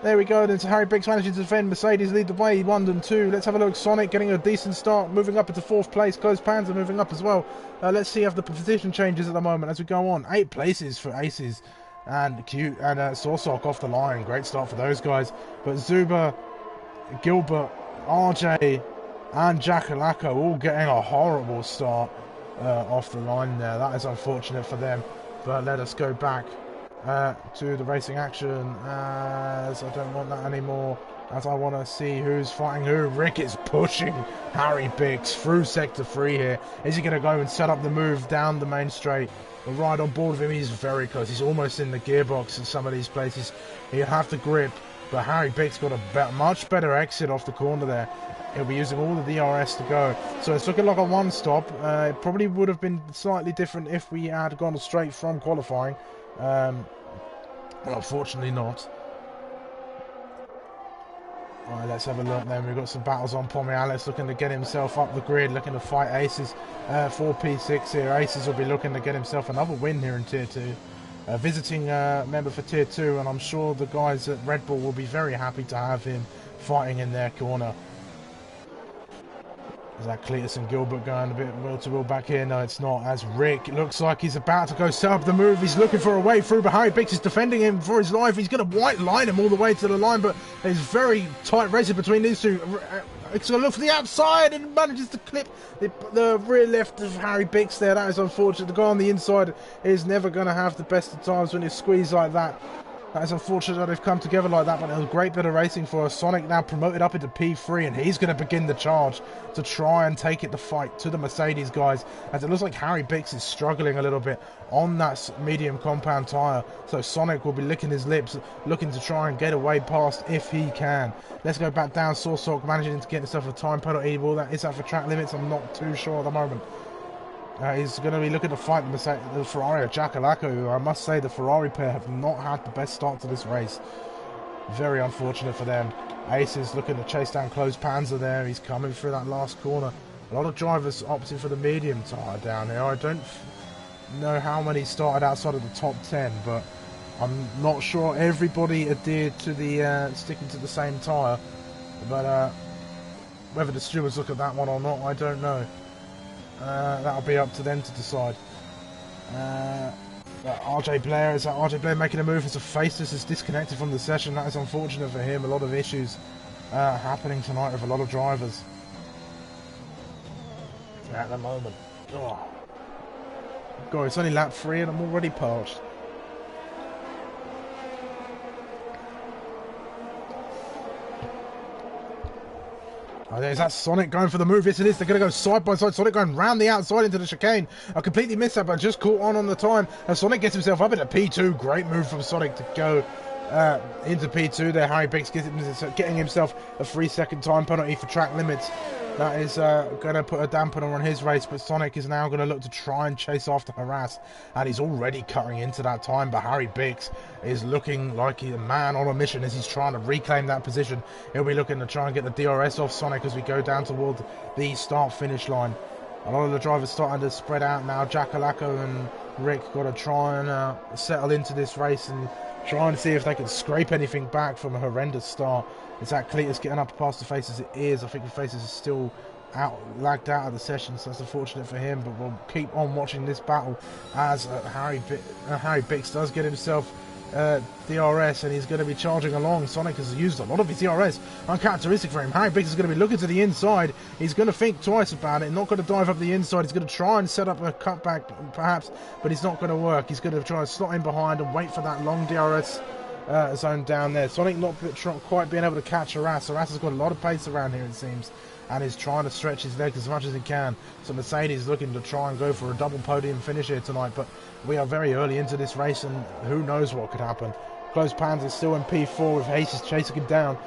There we go, then Harry Bix managing to defend. Mercedes lead the way, 1 and 2. Let's have a look. Sonic getting a decent start, moving up into 4th place. Close Panzer moving up as well. Let's see if the position changes at the moment as we go on. 8 places for Aces and Q and Sorsok off the line. Great start for those guys. But Zuba, Gilbert, RJ and Jakalako all getting a horrible start off the line there. That is unfortunate for them. But let us go back to the racing action as I don't want that anymore, as I want to see who's fighting who. Rick is pushing Harry Bix through sector 3 here. Is he going to go and set up the move down the main straight? We're right on board with him. He's very close. He's almost in the gearbox in some of these places. He'll have the grip, but Harry Bix got a much better exit off the corner there. He'll be using all the DRS to go. So it's looking like a one stop. It probably would have been slightly different if we had gone straight from qualifying. Well, unfortunately not. Alright, let's have a look then. We've got some battles on. Pommy Alex looking to get himself up the grid, looking to fight Aces for P6 here. Aces will be looking to get himself another win here in Tier 2. Visiting member for Tier 2, and I'm sure the guys at Red Bull will be very happy to have him fighting in their corner. Is that Cletus and Gilbert going a bit will to will back here? No, it's not. As Rick looks like he's about to go set up the move. He's looking for a way through, but Harry Bix is defending him for his life. He's going to white line him all the way to the line, but there's very tight racing between these two. It's going to look for the outside and manages to clip the rear left of Harry Bix there. That is unfortunate. The guy on the inside is never going to have the best of times when he's squeezed like that. That is unfortunate that they've come together like that, but it was a great bit of racing for us. Sonic now promoted up into P3, and he's going to begin the charge to try and take it the fight to the Mercedes guys, as it looks like Harry Bix is struggling a little bit on that medium compound tyre. So Sonic will be licking his lips, looking to try and get away past if he can. Let's go back down. Sawsock managing to get himself a time penalty. Well, that is that for track limits? I'm not too sure at the moment. He's going to be looking to fight the Ferrari of Jackalacco, who I must say the Ferrari pair have not had the best start to this race. Very unfortunate for them. Ace is looking to chase down Close Panzer there. He's coming through that last corner. A lot of drivers opting for the medium tyre down here. I don't know how many started outside of the top 10, but I'm not sure everybody adhered to the sticking to the same tyre. But whether the stewards look at that one or not, I don't know. That'll be up to them to decide. RJ Blair, is that RJ Blair making a move as a Faceless is disconnected from the session? That is unfortunate for him. A lot of issues happening tonight with a lot of drivers at the moment. Oh. God, it's only lap 3 and I'm already parched. Oh, is that Sonic going for the move? Yes, it is. They're going to go side by side. Sonic going round the outside into the chicane. I completely missed that, but just caught on the time. And Sonic gets himself up into P2. Great move from Sonic to go into P2 there. Harry Bix getting himself a 3-second time penalty for track limits. That is going to put a dampener on his race, but Sonic is now going to look to try and chase after Harass, and he's already cutting into that time, but Harry Bix is looking like he's a man on a mission as he's trying to reclaim that position. He'll be looking to try and get the DRS off Sonic as we go down toward the start-finish line. A lot of the drivers starting to spread out now. Jackalacco and Rick got to try and settle into this race and try and see if they can scrape anything back from a horrendous start. It's that Cletus getting up past the Faces it is. I think the Faces is still lagged out of the session, so that's unfortunate for him, but we'll keep on watching this battle as Harry Bix does get himself DRS, and he's going to be charging along. Sonic has used a lot of his DRS, uncharacteristic for him. Harry Bix is going to be looking to the inside. He's going to think twice about it, not going to dive up the inside. He's going to try and set up a cutback perhaps, but it's not going to work. He's going to try and slot in behind and wait for that long DRS zone down there. Sonic not quite being able to catch Harass. Harass has got a lot of pace around here, it seems, and is trying to stretch his legs as much as he can. So Mercedes looking to try and go for a double podium finish here tonight, but we are very early into this race and who knows what could happen. Close Pans is still in P4 with Aces chasing him down.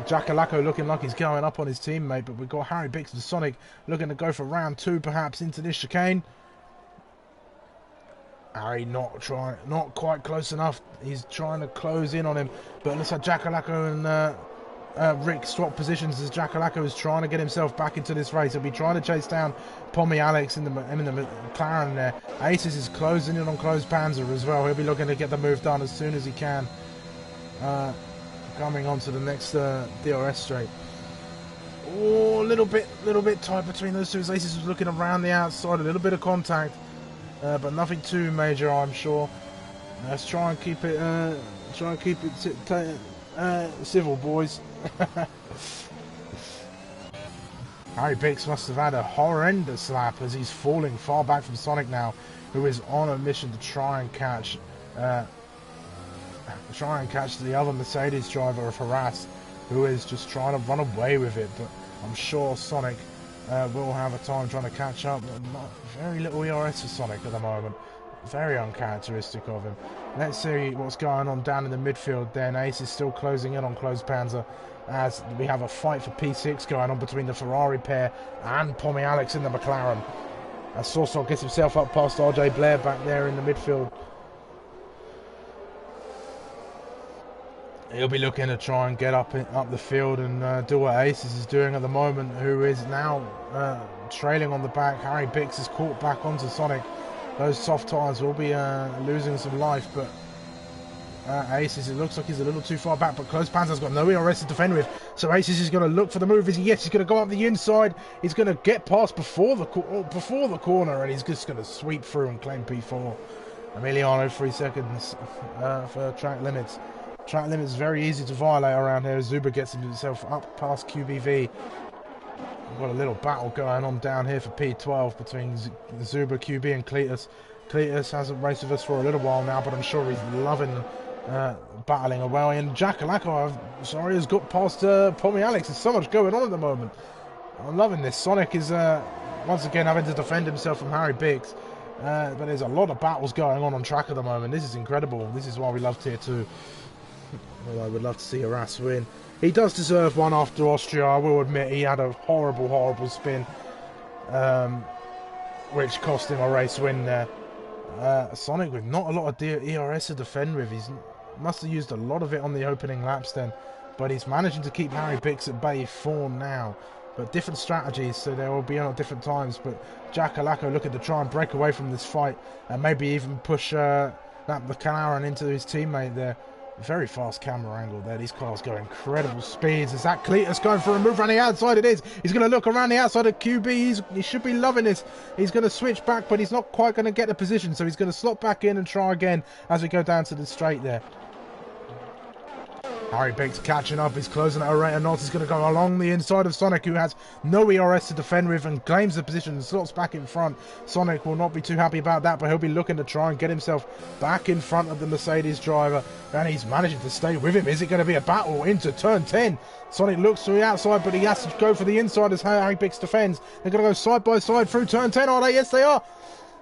Jackalacco looking like he's going up on his teammate, but we've got Harry Bix and Sonic looking to go for round 2 perhaps into this chicane. Harry not quite close enough. He's trying to close in on him, but it looks like Jackalacco and Rick swap positions as Jackalacco is trying to get himself back into this race. He'll be trying to chase down Pommy Alex in the McLaren there. Aces is closing in on Close Panzer as well. He'll be looking to get the move done as soon as he can. Coming on to the next DRS straight. Oh, a little bit tight between those two. Aces was looking around the outside, a little bit of contact. But nothing too major, I'm sure. Let's try and keep it, civil, boys. Harry Bix must have had a horrendous lap as he's falling far back from Sonic now, who is on a mission to try and catch the other Mercedes driver of Harass, who is just trying to run away with it. But I'm sure Sonic will have a time trying to catch up. Very little ERS for Sonic at the moment. Very uncharacteristic of him. Let's see what's going on down in the midfield then. Ace is still closing in on Close Panzer as we have a fight for P6 going on between the Ferrari pair and Pommy Alex in the McLaren. As Sorsol gets himself up past RJ Blair back there in the midfield. He'll be looking to try and get up the field and do what Aces is doing at the moment, who is now trailing on the back. Harry Bix is caught back onto Sonic. Those soft tyres will be losing some life, but Aces, it looks like he's a little too far back, but Close Panzer's got no ERS to defend with, so Aces is going to look for the move. Yes, he's going to go up the inside. He's going to get past before the corner, and he's just going to sweep through and claim P4. Emiliano, 3 seconds for track limits. Track limits is very easy to violate around here. Zuba gets himself up past QBV. We've got a little battle going on down here for P12 between Zuba, QB and Cletus. Cletus hasn't raced with us for a little while now, but I'm sure he's loving battling away, and Jackalacko, sorry, has got past Pommy Alex. There's so much going on at the moment. I'm loving this. Sonic is once again having to defend himself from Harry Biggs, but there's a lot of battles going on track at the moment. This is incredible. This is why we love Tier 2. Well, I would love to see Arras win. He does deserve one after Austria. I will admit he had a horrible spin, which cost him a race win there. Sonic with not a lot of ERS to defend with. He must have used a lot of it on the opening laps then, but he's managing to keep Harry Biggs at bay for now. But different strategies, so they will be on at different times. But Jackalacko looking to try and break away from this fight and maybe even push the McLaren into his teammate there. Very fast camera angle there. These cars go incredible speeds. Is that Cletus going for a move around the outside? It is. He's going to look around the outside of QB. He should be loving this. He's going to switch back, but he's not quite going to get the position. So he's going to slot back in and try again as we go down to the straight there. Harry Biggs catching up. He's closing at a rate of knots. He's going to go along the inside of Sonic, who has no ERS to defend with and claims the position and slots back in front. Sonic will not be too happy about that, but he'll be looking to try and get himself back in front of the Mercedes driver, and he's managing to stay with him. Is it going to be a battle into turn 10? Sonic looks to the outside, but he has to go for the inside as Harry Biggs defends. They're going to go side by side through turn 10, are they? Yes, they are.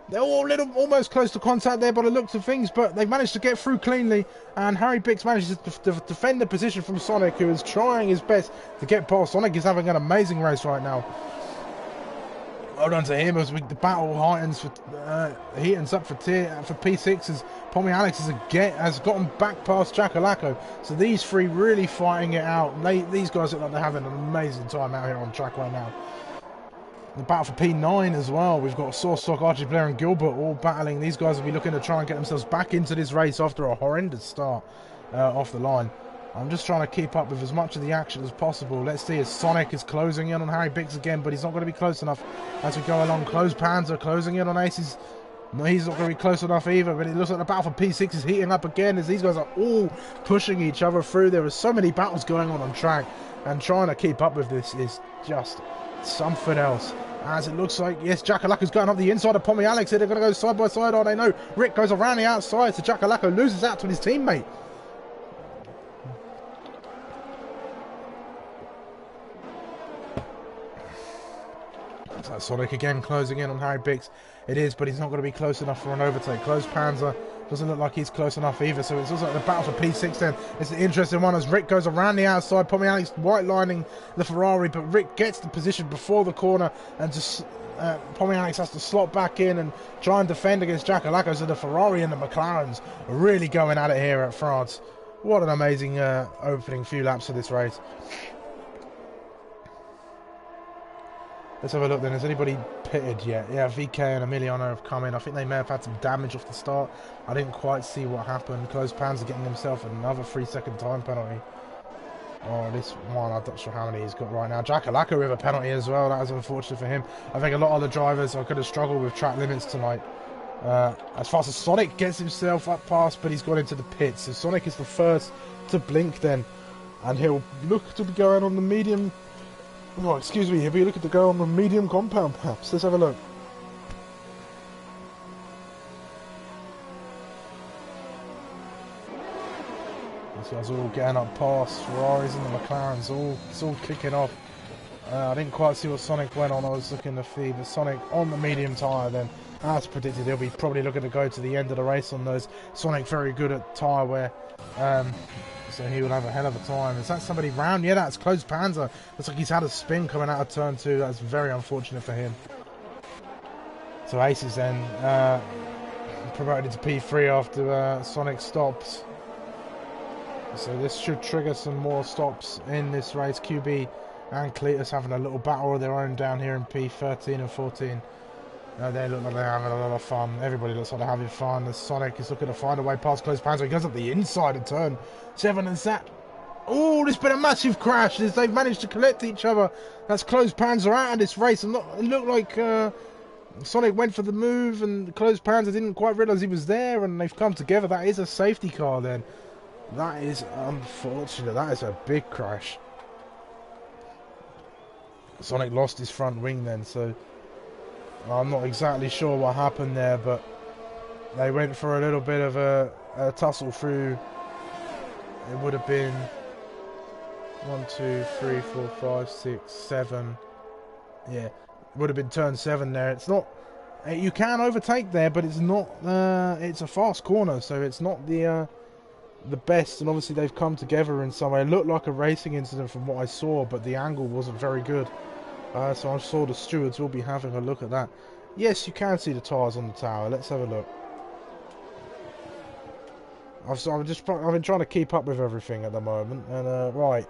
They're all almost close to contact there by the looks of things, but they've managed to get through cleanly, and Harry Biggs manages to defend the position from Sonic, who is trying his best to get past. Sonic is having an amazing race right now. Well done to him as the battle heightens up for P6 as Pommy Alex has gotten back past Jackalacko. So these three really fighting it out. These guys look like they're having an amazing time out here on track right now. The battle for P9 as well. We've got Sawstock, Archie Blair and Gilbert all battling. These guys will be looking to try and get themselves back into this race after a horrendous start off the line. I'm just trying to keep up with as much of the action as possible. Let's see as Sonic is closing in on Harry Biggs again, but he's not going to be close enough as we go along. Closed Panzer closing in on Aces. No, he's not going to be close enough either, but it looks like the battle for P6 is heating up again as these guys are all pushing each other through. There are so many battles going on track, and trying to keep up with this is just something else. As it looks like, yes, Jackalacko's going up the inside of Pommy Alex here. They're going to go side by side, are they? No. Rick goes around the outside, so Jackalacko loses out to his teammate. So Sonic again closing in on Harry Biggs. It is, but he's not going to be close enough for an overtake. Closed Panzer doesn't look like he's close enough either. So it's also like the battle for P6 then. It's an interesting one as Rick goes around the outside. Pommy Alex white lining the Ferrari, but Rick gets the position before the corner, and just Pommy Alex has to slot back in and try and defend against Jackalacko. So the Ferrari and the McLarens are really going at it here at France. What an amazing opening few laps of this race. Let's have a look then. Has anybody pitted yet? Yeah, VK and Emiliano have come in. I think they may have had some damage off the start. I didn't quite see what happened. Close Panzer getting himself another 3-second time penalty. Oh, this one, I'm not sure how many he's got right now. Jackalacko with a penalty as well. That is unfortunate for him. I think a lot of the drivers are going to struggle with track limits tonight. As fast as Sonic gets himself up past, but he's gone into the pits. So Sonic is the first to blink then. And he'll look to be going on the medium... Oh, excuse me, he'll be looking to go on the medium compound perhaps. Let's have a look. These guys are all getting up past Ferraris and the McLarens. It's all kicking off. I didn't quite see what Sonic went on. I was looking to feed, but Sonic on the medium tyre then. As predicted, he'll be probably looking to go to the end of the race on those. Sonic very good at tyre wear. So he will have a hell of a time. Is that somebody round? Yeah, that's Closed Panzer. Looks like he's had a spin coming out of turn 2. That's very unfortunate for him. So Aces then promoted to P3 after Sonic stops. So this should trigger some more stops in this race. QB and Cletus having a little battle of their own down here in P13 and 14. They look like they're having a lot of fun. Everybody looks like they're having fun. The Sonic is looking to find a way past Closed Panzer. He goes up the inside of turn 7 and that. Oh, there's been a massive crash as they've managed to collect each other. That's Closed Panzer out of this race. And it looked like Sonic went for the move and Closed Panzer didn't quite realise he was there, and they've come together. That is a safety car then. That is unfortunate. That is a big crash. Sonic lost his front wing then, so I'm not exactly sure what happened there, but they went for a little bit of a tussle through it would have been 1, 2, 3, 4, 5, 6, 7. Yeah, it would have been turn 7 there. It's not. You can overtake there, but it's not. It's a fast corner, so it's not the best. And obviously they've come together in some way. It looked like a racing incident from what I saw, but the angle wasn't very good. So I'm sure the stewards will be having a look at that. Yes, you can see the tyres on the tower. Let's have a look. I've been trying to keep up with everything at the moment, and right.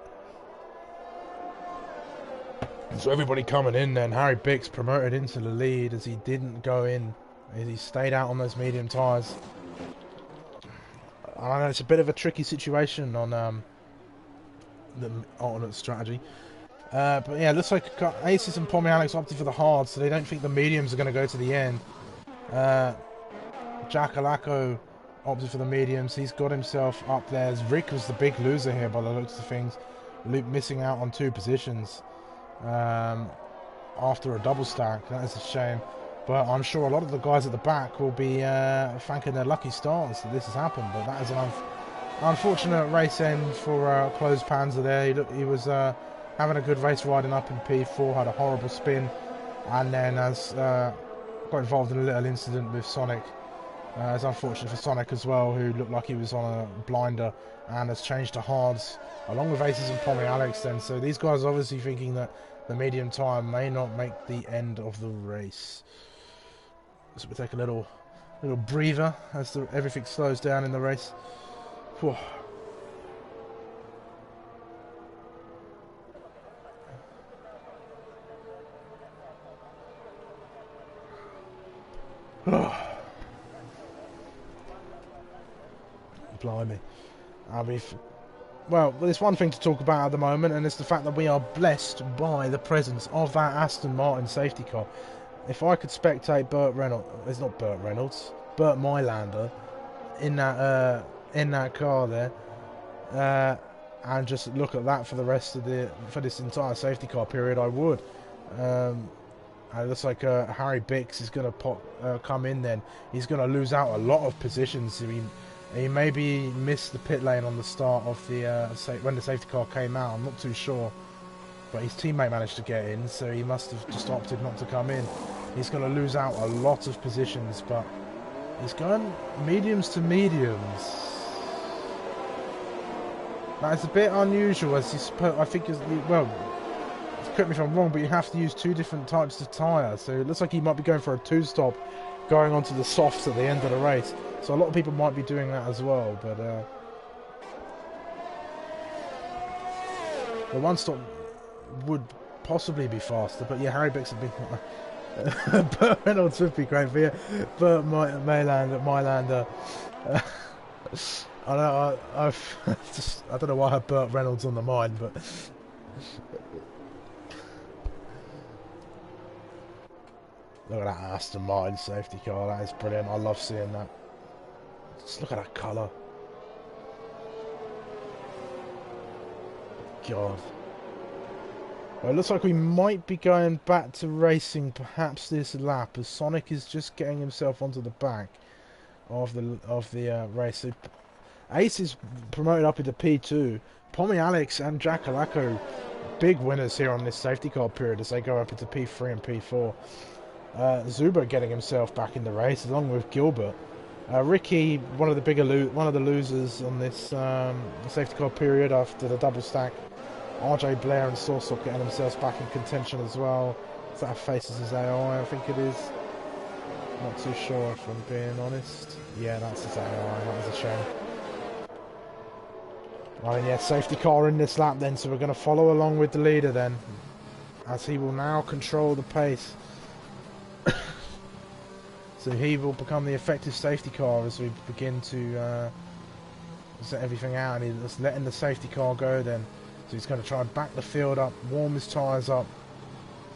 So everybody coming in then. Harry Bix promoted into the lead as he didn't go in. As he stayed out on those medium tyres. I know it's a bit of a tricky situation on the alternate strategy. But yeah, it looks like Aces and Pommy Alex opted for the hard, so they don't think the mediums are going to go to the end. Jack Alaco opted for the mediums. He's got himself up there. Rick was the big loser here by the looks of things. Luke missing out on 2 positions after a double stack. That is a shame. But I'm sure a lot of the guys at the back will be thanking their lucky stars that this has happened. But that is an unfortunate race end for Closed Panzer there. He was having a good race riding up in P4, had a horrible spin, and then got involved in a little incident with Sonic. It's unfortunate for Sonic as well, who looked like he was on a blinder and has changed to hards, along with Aces and Pommy Alex then. So these guys are obviously thinking that the medium tyre may not make the end of the race. So we'll take a little breather as everything slows down in the race. Whew. Blimey. I mean, well, there's one thing to talk about at the moment, and it's the fact that we are blessed by the presence of that Aston Martin safety car. If I could spectate Burt Mylander in that car there, and just look at that for the rest of this entire safety car period, I would. It looks like Harry Bix is going to come in. Then he's going to lose out a lot of positions. He maybe missed the pit lane on the start of the when the safety car came out. I'm not too sure, but his teammate managed to get in, so he must have just opted not to come in. He's going to lose out a lot of positions, but he's going mediums to mediums. That is a bit unusual, as I think, well, correct me if I'm wrong, but you have to use 2 different types of tyre, so it looks like he might be going for a 2-stop, going onto the softs at the end of the race. So a lot of people might be doing that as well, but the 1-stop would possibly be faster. But yeah, Harry Bix would be Burt Reynolds would be great for you. Burt Mylander. I don't know why I have Burt Reynolds on the mind, but look at that Aston Martin safety car. That is brilliant. I love seeing that. Just look at that colour. God. Well, it looks like we might be going back to racing perhaps this lap, as Sonic is just getting himself onto the back of the race. So Ace is promoted up into P2. Pommy Alex and Jack Alaco, big winners here on this safety car period as they go up into P3 and P4. Zuba getting himself back in the race along with Gilbert. Ricky, one of the losers on this safety car period after the double stack. RJ Blair and Sawsock getting themselves back in contention as well. Is that Faces his AI? I think it is. Not too sure if I'm being honest. Yeah, that's his AI. That was a shame. Right, yeah, safety car in this lap then, so we're going to follow along with the leader then, as he will now control the pace. So he will become the effective safety car as we begin to set everything out, and he's letting the safety car go then. So he's going to try and back the field up, warm his tyres up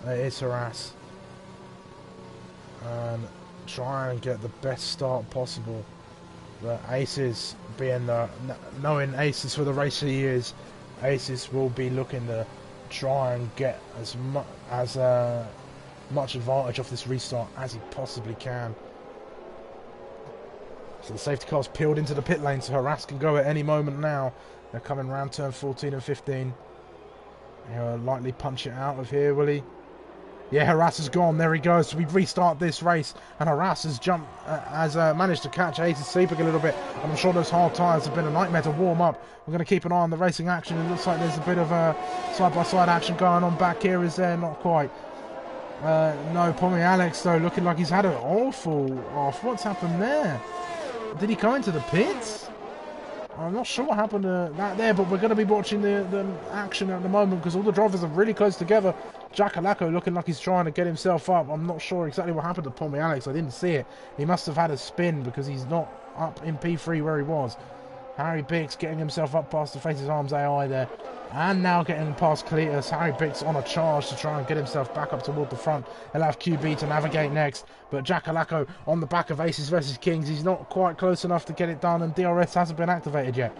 at his harass, and try and get the best start possible. But Aces, knowing Aces for the racer he is, Aces will be looking to try and get as much advantage off this restart as he possibly can. So the safety car's peeled into the pit lane, so harass can go at any moment now. They're coming round turn 14 and 15. He'll likely punch it out of here, will he? Yeah, Harass is gone. There he goes. So we restart this race, and Harass has managed to catch Ace's sleeping a little bit. And I'm sure those hard tyres have been a nightmare to warm up. We're going to keep an eye on the racing action. It looks like there's a bit of side-by-side action going on back here. Is there? Not quite. No, Pommy Alex, though, looking like he's had an awful off. What's happened there? Did he go into the pits? I'm not sure what happened to that there, but we're going to be watching the action at the moment because all the drivers are really close together. Jackalacco looking like he's trying to get himself up. I'm not sure exactly what happened to Pommy Alex. I didn't see it. He must have had a spin because he's not up in P3 where he was. Harry Bix getting himself up past the Faces Arms AI there. And now getting past Cletus. Harry Bix on a charge to try and get himself back up toward the front. He'll have QB to navigate next. But Jackalacco on the back of Aces versus Kings. He's not quite close enough to get it done. And DRS hasn't been activated yet.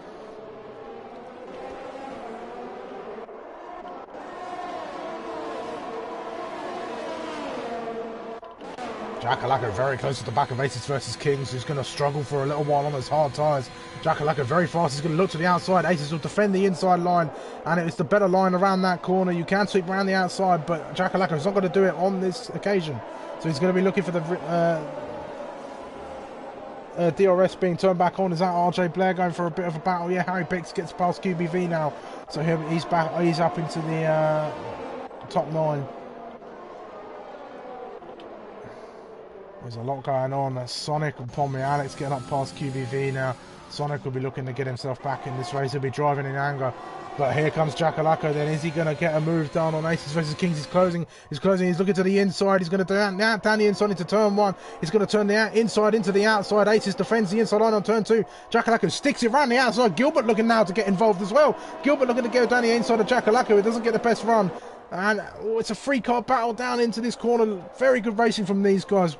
Jackalacco very close to the back of Aces versus Kings, who's going to struggle for a little while on those hard tyres. Jackalacco very fast, he's going to look to the outside. Aces will defend the inside line, and it's the better line around that corner. You can sweep around the outside, but Jackalacco's not going to do it on this occasion. So he's going to be looking for the DRS being turned back on. Is that RJ Blair going for a bit of a battle? Yeah, Harry Bix gets past QBV now, so he's back. He's up into the top 9. There's a lot going on. That's Sonic and Pommy Alex getting up past QBV now. Sonic will be looking to get himself back in this race. He'll be driving in anger. But here comes Jackalacco then. Is he going to get a move done on Aces versus Kings? He's closing. He's looking to the inside. He's going to down the inside into turn 1. He's going to turn the inside into the outside. Aces defends the inside line on turn 2. Jackalacco sticks it around the outside. Gilbert looking now to get involved as well. Gilbert looking to go down the inside of Jackalacco. It doesn't get the best run. And it's a free car battle down into this corner. Very good racing from these guys.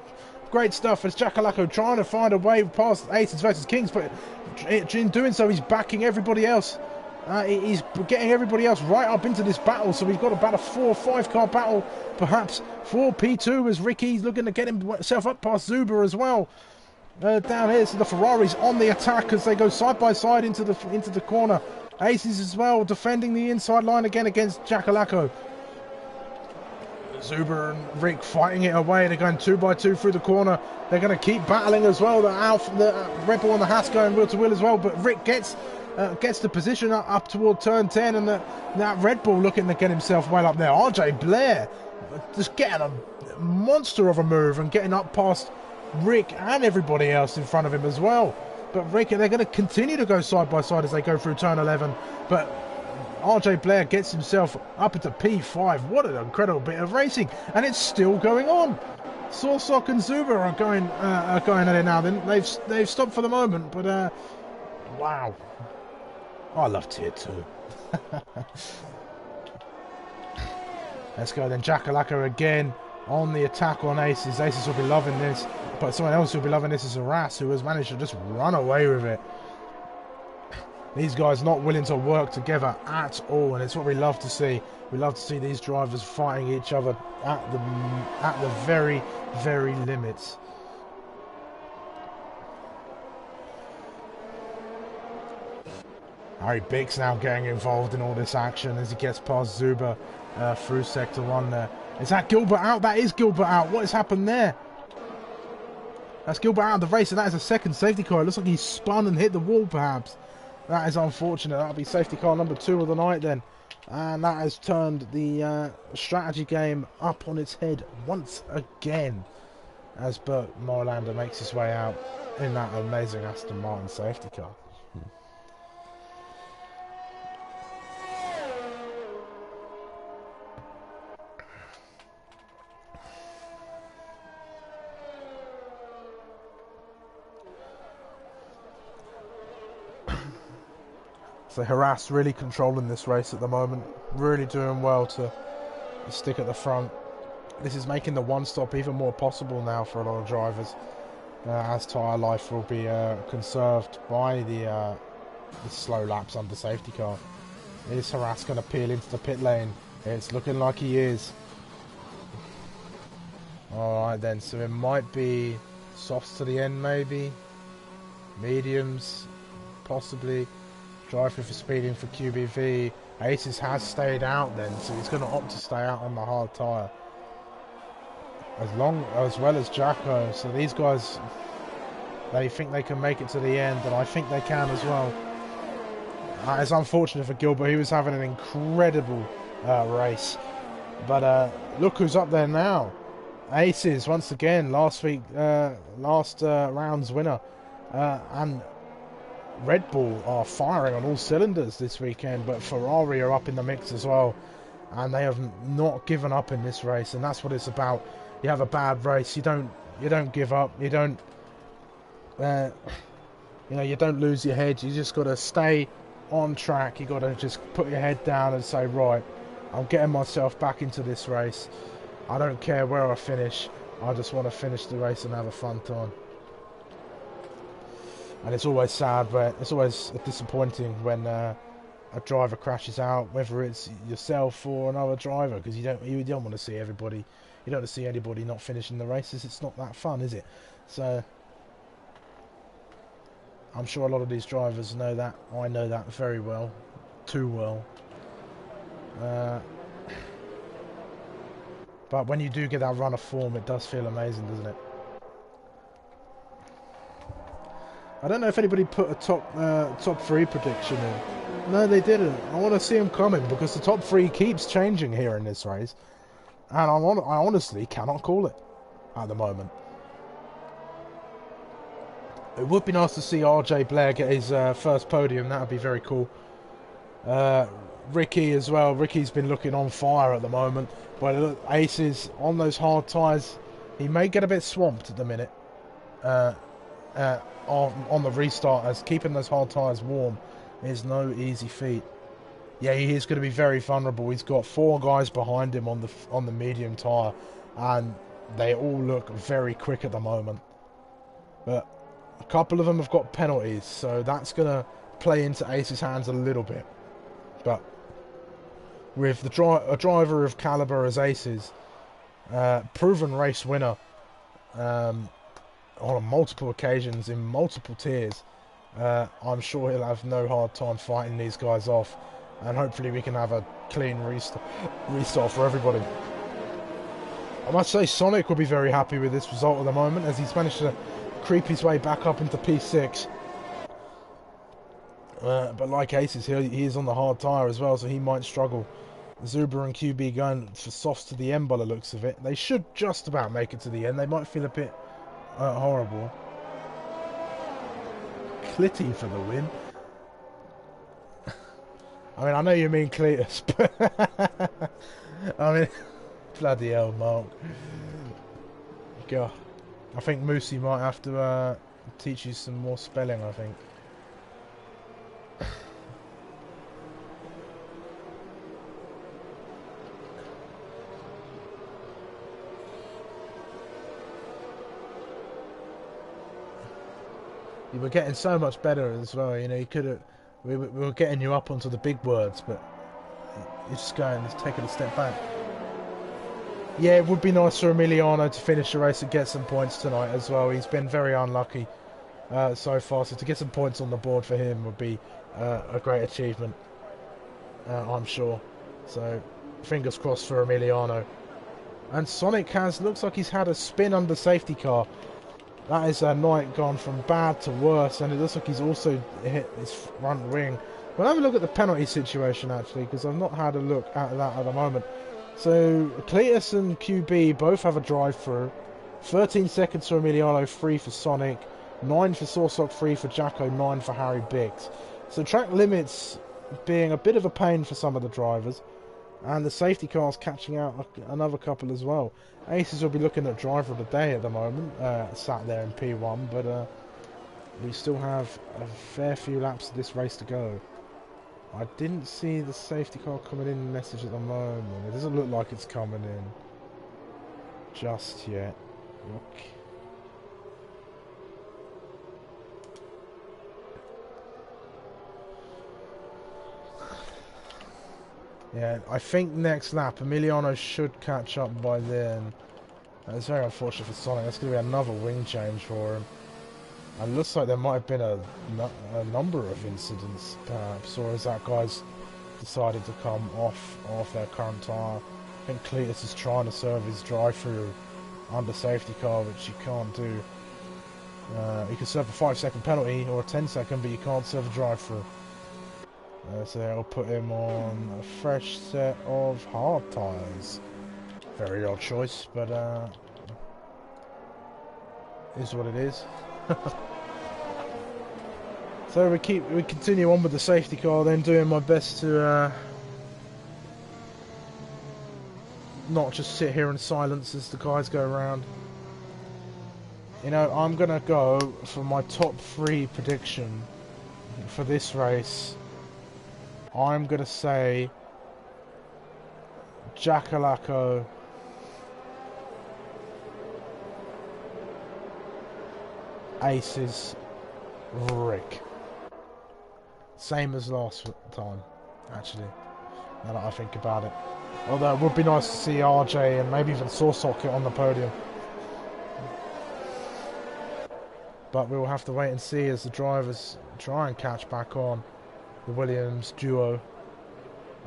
Great stuff as Jackalacco trying to find a way past Aces versus Kings, but in doing so, he's backing everybody else. He's getting everybody else right up into this battle, so we've got about a 4 or 5 car battle, perhaps for P2 as Ricky's looking to get himself up past Zuber as well. Down here, so the Ferraris on the attack as they go side by side into the corner. Aces as well defending the inside line again against Jackalacco. Zuber and Rick fighting it away. They're going 2 by 2 through the corner. They're going to keep battling as well. The Red Bull and the Haas going wheel to wheel as well. But Rick gets the position up toward turn 10, and that Red Bull looking to get himself well up there. RJ Blair just getting a monster of a move and getting up past Rick and everybody else in front of him as well. But Rick, they're going to continue to go side by side as they go through turn 11. But RJ Blair gets himself up into P5. What an incredible bit of racing, and it's still going on. Sorsok and Zuber are going at it now. Then they've stopped for the moment, but wow, I love tier 2. Let's go then. Jackalacco again on the attack on Aces. Aces will be loving this, but someone else who will be loving this is Harass, who has managed to just run away with it. These guys not willing to work together at all, and it's what we love to see. We love to see these drivers fighting each other at the very, very limits. Harry Bix now getting involved in all this action as he gets past Zuber through Sector 1 there. Is that Gilbert out? That is Gilbert out. What has happened there? That's Gilbert out of the race, and that is a second safety car. It looks like he spun and hit the wall, perhaps. That is unfortunate. That'll be safety car number 2 of the night then. And that has turned the strategy game up on its head once again as Bert Molander makes his way out in that amazing Aston Martin safety car. So Harass really controlling this race at the moment, really doing well to stick at the front. This is making the one stop even more possible now for a lot of drivers, as tyre life will be conserved by the slow laps under safety car. Is Harass going to peel into the pit lane? It's looking like he is. Alright then, so it might be softs to the end maybe, mediums possibly. Drive through for speeding for QBV. Aces has stayed out then, so he's going to opt to stay out on the hard tyre. As well as Jacko. So these guys, they think they can make it to the end, and I think they can as well. It's unfortunate for Gilbert. He was having an incredible race. But look who's up there now. Aces, once again, last round's winner. And Red Bull are firing on all cylinders this weekend, but Ferrari are up in the mix as well. And they have not given up in this race, and that's what it's about. You have a bad race, you don't give up, you don't you don't lose your head. You just got to stay on track. You got to just put your head down and say, right, I'm getting myself back into this race. I don't care where I finish. I just want to finish the race and have a fun time. And it's always sad, but it's always disappointing when a driver crashes out, whether it's yourself or another driver, because you don't want to see everybody. You don't want to see anybody not finishing the races. It's not that fun, is it? So I'm sure a lot of these drivers know that. I know that very well, too well. But when you do get that run of form, it does feel amazing, doesn't it? I don't know if anybody put a top 3 prediction in. No, they didn't. I want to see them coming, because the top 3 keeps changing here in this race, and I honestly cannot call it at the moment. It would be nice to see RJ Blair get his first podium. That would be very cool. Ricky as well. Ricky's been looking on fire at the moment. But Aces on those hard tyres, he may get a bit swamped at the minute. On the restart, as keeping those hard tyres warm is no easy feat. Yeah, he is going to be very vulnerable. He's got 4 guys behind him on the medium tyre, and they all look very quick at the moment. But a couple of them have got penalties, so that's going to play into Ace's hands a little bit. But with a driver of calibre as Aces, proven race winner on multiple occasions in multiple tiers, I'm sure he'll have no hard time fighting these guys off, and hopefully we can have a clean restart for everybody. I must say Sonic will be very happy with this result at the moment, as he's managed to creep his way back up into P6. But like Aces, he is on the hard tyre as well, so he might struggle. Zuba and QB going for softs to the end by the looks of it. They should just about make it to the end. They might feel a bit horrible. Clitty for the win. I mean, I know you mean Cletus, but I mean, bloody hell, Mark. God, I think Moosey might have to teach you some more spelling, I think. You were getting so much better as well, you know. You could have, we were getting you up onto the big words, but you're just going, just taking a step back. Yeah, it would be nice for Emiliano to finish the race and get some points tonight as well. He's been very unlucky so far, so to get some points on the board for him would be a great achievement, I'm sure. So fingers crossed for Emiliano. And Sonic looks like he's had a spin under safety car. That is a night gone from bad to worse, and it looks like he's also hit his front wing. We'll have a look at the penalty situation, actually, because I've not had a look at that at the moment. So, Cletus and QB both have a drive-through. 13 seconds for Emiliano, 3 for Sonic. 9 for Sawsock, 3 for Jacko, 9 for Harry Biggs. So, track limits being a bit of a pain for some of the drivers. And the safety car's catching out another couple as well. Aces will be looking at driver of the day at the moment, sat there in P1, but we still have a fair few laps of this race to go. I didn't see the safety car coming in message at the moment. It doesn't look like it's coming in just yet. Look. Yeah, I think next lap, Emiliano should catch up by then. It's very unfortunate for Sonic. That's going to be another wing change for him. And it looks like there might have been a number of incidents, perhaps, or as that guy's decided to come off their current tyre. I think Cletus is trying to serve his drive-through under safety car, which you can't do. You can serve a 5-second penalty or a 10-second, but you can't serve a drive-through. So that'll put him on a fresh set of hard tyres. Very odd choice, but is what it is. So we continue on with the safety car, then doing my best to not just sit here in silence as the guys go around. You know, I'm gonna go for my top 3 prediction for this race. I'm gonna say Jackalacco, Aces, Rick. Same as last time, actually, now that I think about it. Although it would be nice to see RJ and maybe even Sawsocket on the podium. But we'll have to wait and see as the drivers try and catch back on the Williams duo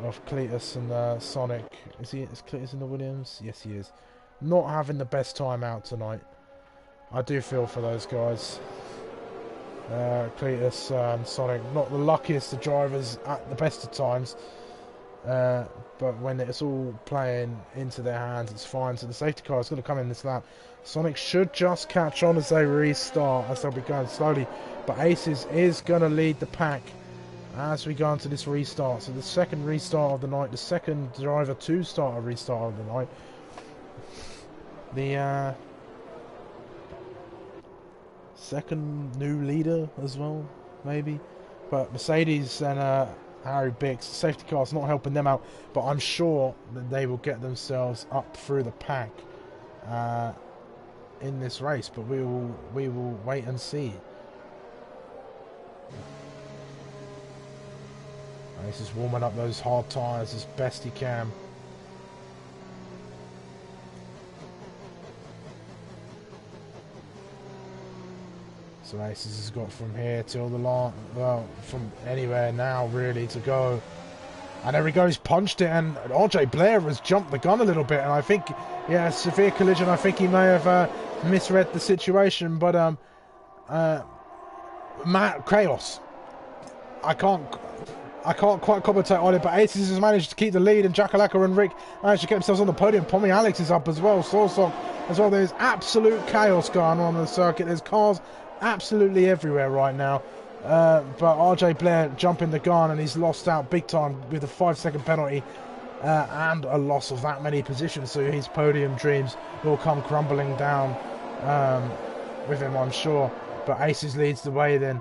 of Cletus and Sonic. Is Cletus in the Williams? Yes, he is. Not having the best time out tonight. I do feel for those guys. Cletus and Sonic, not the luckiest of drivers at the best of times. But when it's all playing into their hands, it's fine. So the safety car is going to come in this lap. Sonic should just catch on as they restart, as they'll be going slowly. But Aces is going to lead the pack as we go into this restart. So the second restart of the night, the second driver to start a restart of the night. The second new leader as well, maybe. But Mercedes and Harry Bix, safety car's not helping them out, but I'm sure that they will get themselves up through the pack in this race. But we will wait and see. He's just warming up those hard tyres as best he can. So Aces has got from here till the line, well, from anywhere now really to go. And there he goes, punched it, and RJ Blair has jumped the gun a little bit, and I think, yeah, severe collision. I think he may have misread the situation, but chaos. I can't quite commentate on it, but Aces has managed to keep the lead, and Jackalacco and Rick managed to get themselves on the podium. Pommy Alex is up as well, Sawsock as well. There's absolute chaos going on the circuit. There's cars absolutely everywhere right now. But RJ Blair jumping the gun, and he's lost out big time with a 5-second penalty and a loss of that many positions. So his podium dreams will come crumbling down with him, I'm sure. But Aces leads the way then.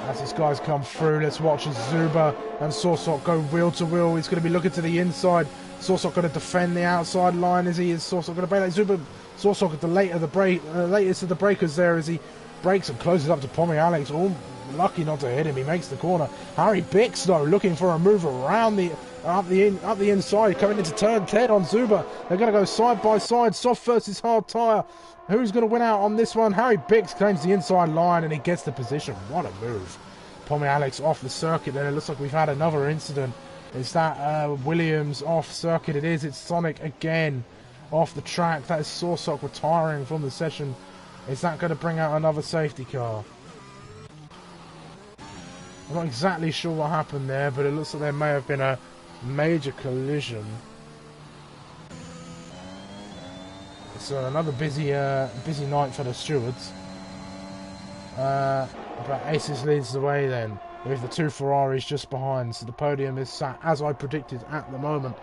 As these guys come through, let's watch as Zuba and Sawsock go wheel to wheel. He's going to be looking to the inside. Sawsock going to defend the outside line. Is Sawsock going to bail out Zuba? Sawsock at the latest of the breakers there as he breaks and closes up to Pommy Alex. Oh, lucky not to hit him. He makes the corner. Harry Bix though looking for a move around up the inside, coming into turn 10 on Zuba. They're going to go side by side, soft versus hard tyre. Who's going to win out on this one? Harry Bix claims the inside line and he gets the position. What a move. Pommy Alex off the circuit then. It looks like we've had another incident. Is that Williams off circuit? It is. It's Sonic again off the track. That is Sawsock retiring from the session. Is that going to bring out another safety car? I'm not exactly sure what happened there, but it looks like there may have been a major collision. So another busy night for the stewards. But Aces leads the way then, with the 2 Ferraris just behind. So the podium is sat as I predicted at the moment.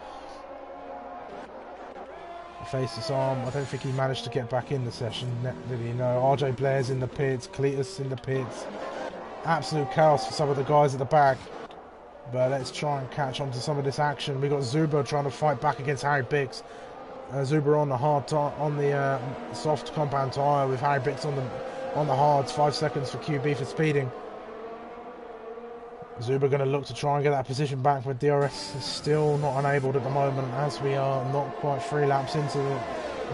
Face this arm. I don't think he managed to get back in the session, did he? No. RJ Blair's in the pits, Cletus in the pits. Absolute chaos for some of the guys at the back. But let's try and catch on to some of this action. We got Zuba trying to fight back against Harry Bix. Zuba on the soft compound tyre with Harry Bix on the hards. 5 seconds for QB for speeding. Zuba going to look to try and get that position back, but DRS is still not enabled at the moment, as we are not quite 3 laps into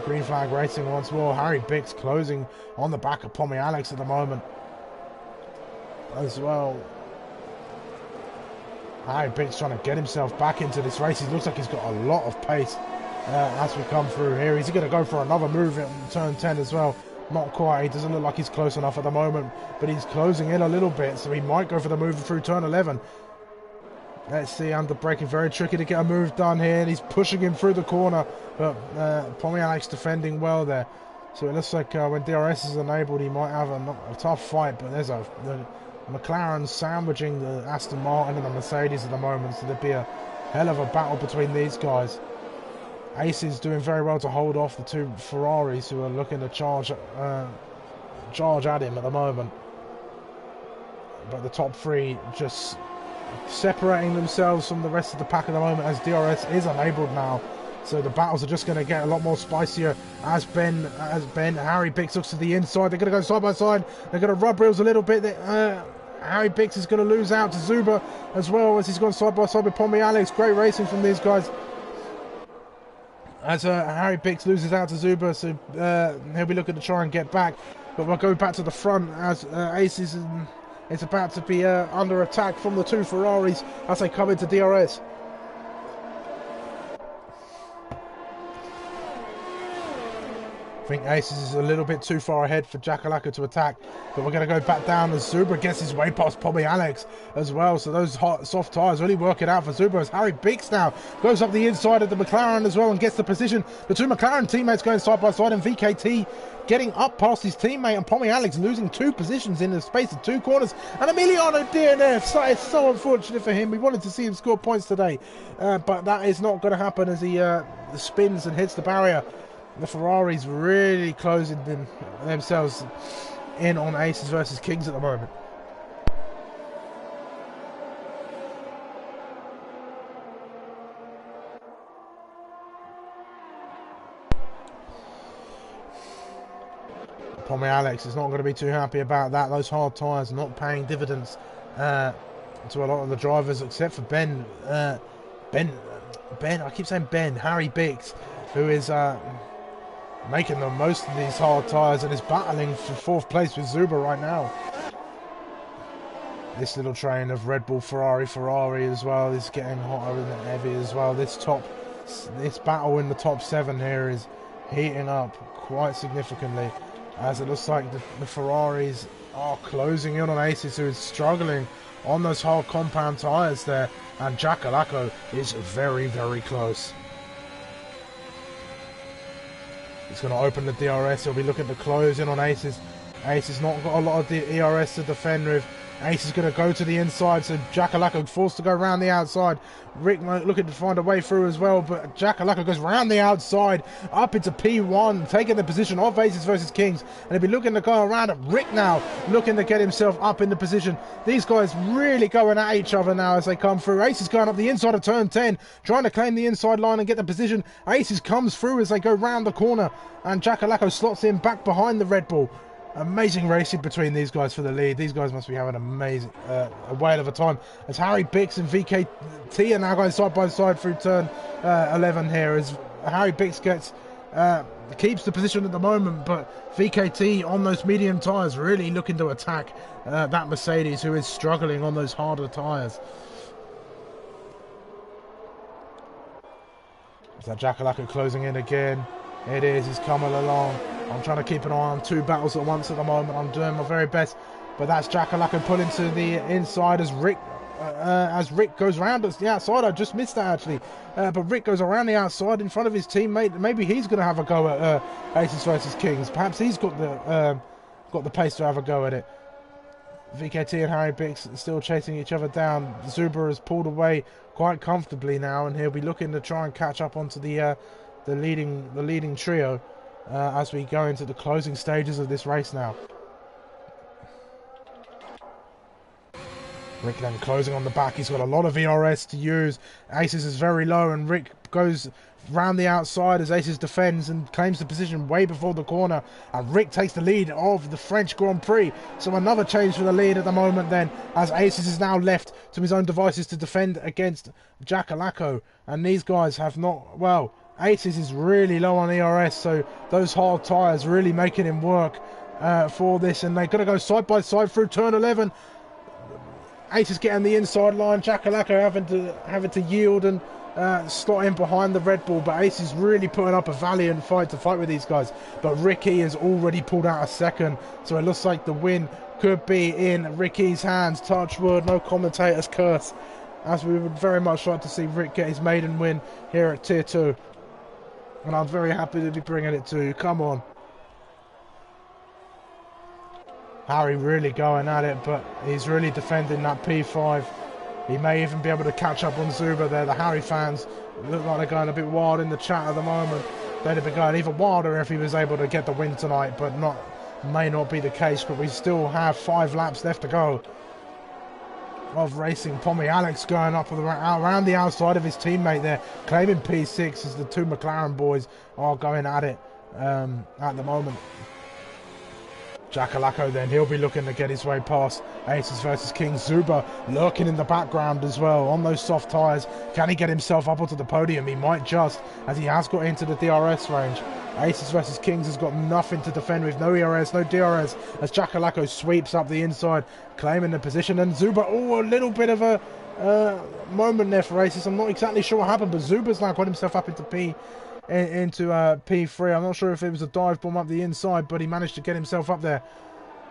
Green flag racing once more. Harry Bix closing on the back of Pommy Alex at the moment as well. Harry Bix trying to get himself back into this race. He looks like he's got a lot of pace as we come through here. Is he going to go for another move in turn 10 as well? Not quite. He doesn't look like he's close enough at the moment, but he's closing in a little bit, so he might go for the move through turn 11. Let's see, under braking, very tricky to get a move done here, and he's pushing him through the corner, but Pommy Alex defending well there. So it looks like when DRS is enabled, he might have a tough fight, but there's the McLaren sandwiching the Aston Martin and the Mercedes at the moment, so there'd be a hell of a battle between these guys. Ace is doing very well to hold off the two Ferraris who are looking to charge at him at the moment. But the top three just separating themselves from the rest of the pack at the moment as DRS is enabled now. So the battles are just going to get a lot more spicier as Harry Bix looks to the inside. They're going to go side by side. They're going to rub reels a little bit. Harry Bix is going to lose out to Zuber as well as he's gone side by side with Pommy Alex. Great racing from these guys. As Harry Bix loses out to Zuber, so he'll be looking to try and get back. But we'll go back to the front as Ace is about to be under attack from the two Ferraris as they come into DRS. I think Ace is a little bit too far ahead for Jakalaka to attack, but we're going to go back down as Zuber gets his way past Pommy Alex as well. So those soft tyres really work it out for Zuber as Harry Bix now goes up the inside of the McLaren as well and gets the position. The two McLaren teammates going side by side, and VKT getting up past his teammate, and Pommy Alex losing 2 positions in the space of 2 corners. And Emiliano DNF, so it's so unfortunate for him. We wanted to see him score points today, but that is not going to happen as he spins and hits the barrier. The Ferraris really closing themselves in on Aces versus Kings at the moment. Pommy Alex is not going to be too happy about that. Those hard tyres not paying dividends to a lot of the drivers except for Ben, I keep saying Ben, Harry Bix, who is making the most of these hard tyres and is battling for 4th place with Zuber right now. This little train of Red Bull, Ferrari as well is getting hotter and heavy as well. This battle in the top 7 here is heating up quite significantly, as it looks like the Ferraris are closing in on Aces, who is struggling on those hard compound tyres there, and Jakalako is very, very close. He's going to open the DRS. He'll be looking to close in on Aces. Aces not got a lot of the ERS to defend with. Ace is going to go to the inside, so Jakalaka forced to go around the outside. Rick looking to find a way through as well, but Jakalaka goes around the outside, up into P1, taking the position of Aces versus Kings, and he'll be looking to go around it. Rick now looking to get himself up in the position. These guys really going at each other now as they come through. Aces going up the inside of turn 10, trying to claim the inside line and get the position. Aces comes through as they go round the corner, and Jakalaka slots in back behind the Red Bull. Amazing racing between these guys for the lead. These guys must be having amazing, a whale of a time. As Harry Bix and VKT are now going side by side through turn 11 here. As Harry Bix keeps the position at the moment, but VKT on those medium tyres really looking to attack that Mercedes, who is struggling on those harder tyres. Is that Jakalaka closing in again? It is. He's coming along. I'm trying to keep an eye on 2 battles at once at the moment. I'm doing my very best, but that's Jakalaka pulling to the inside as Rick goes around the outside. I just missed that actually, but Rick goes around the outside in front of his teammate. Maybe he's going to have a go at Aces versus Kings. Perhaps he's got the pace to have a go at it. VKT and Harry Bix still chasing each other down. Zuber has pulled away quite comfortably now, and he'll be looking to try and catch up onto the leading trio as we go into the closing stages of this race now. Rick then closing on the back. He's got a lot of ERS to use. Aces is very low, and Rick goes round the outside as Aces defends and claims the position way before the corner, and Rick takes the lead of the French Grand Prix. So another change for the lead at the moment then, as Aces is now left to his own devices to defend against Jakalako, and these guys have not, well, Aces is really low on ERS, so those hard tyres really making him work for this, and they're going to go side by side through turn 11. Aces getting the inside line, Jakalako having to yield and slot in behind the Red Bull, but Ace is really putting up a valiant fight to fight with these guys. But Ricky has already pulled out a second, so it looks like the win could be in Ricky's hands. Touch wood, no commentator's curse, as we would very much like to see Rick get his maiden win here at Tier 2. And I'm very happy to be bringing it to you. Come on. Harry really going at it, but he's really defending that P5. He may even be able to catch up on Zuba there. The Harry fans look like they're going a bit wild in the chat at the moment. They'd have been going even wilder if he was able to get the win tonight, but may not be the case. But we still have 5 laps left to go of racing. Pommy Alex going up around the outside of his teammate there, claiming P6 as the 2 McLaren boys are going at it at the moment. Jakalako then, he'll be looking to get his way past Aces versus King. Zuba lurking in the background as well on those soft tyres. Can he get himself up onto the podium? He might just, as he has got into the DRS range. Aces versus Kings has got nothing to defend with, no ERS, no DRS, as Jakalako sweeps up the inside, claiming the position. And Zuba, oh, a little bit of a moment there for Aces. I'm not exactly sure what happened, but Zuba's now got himself up into P3. I'm not sure if it was a dive bomb up the inside, but he managed to get himself up there.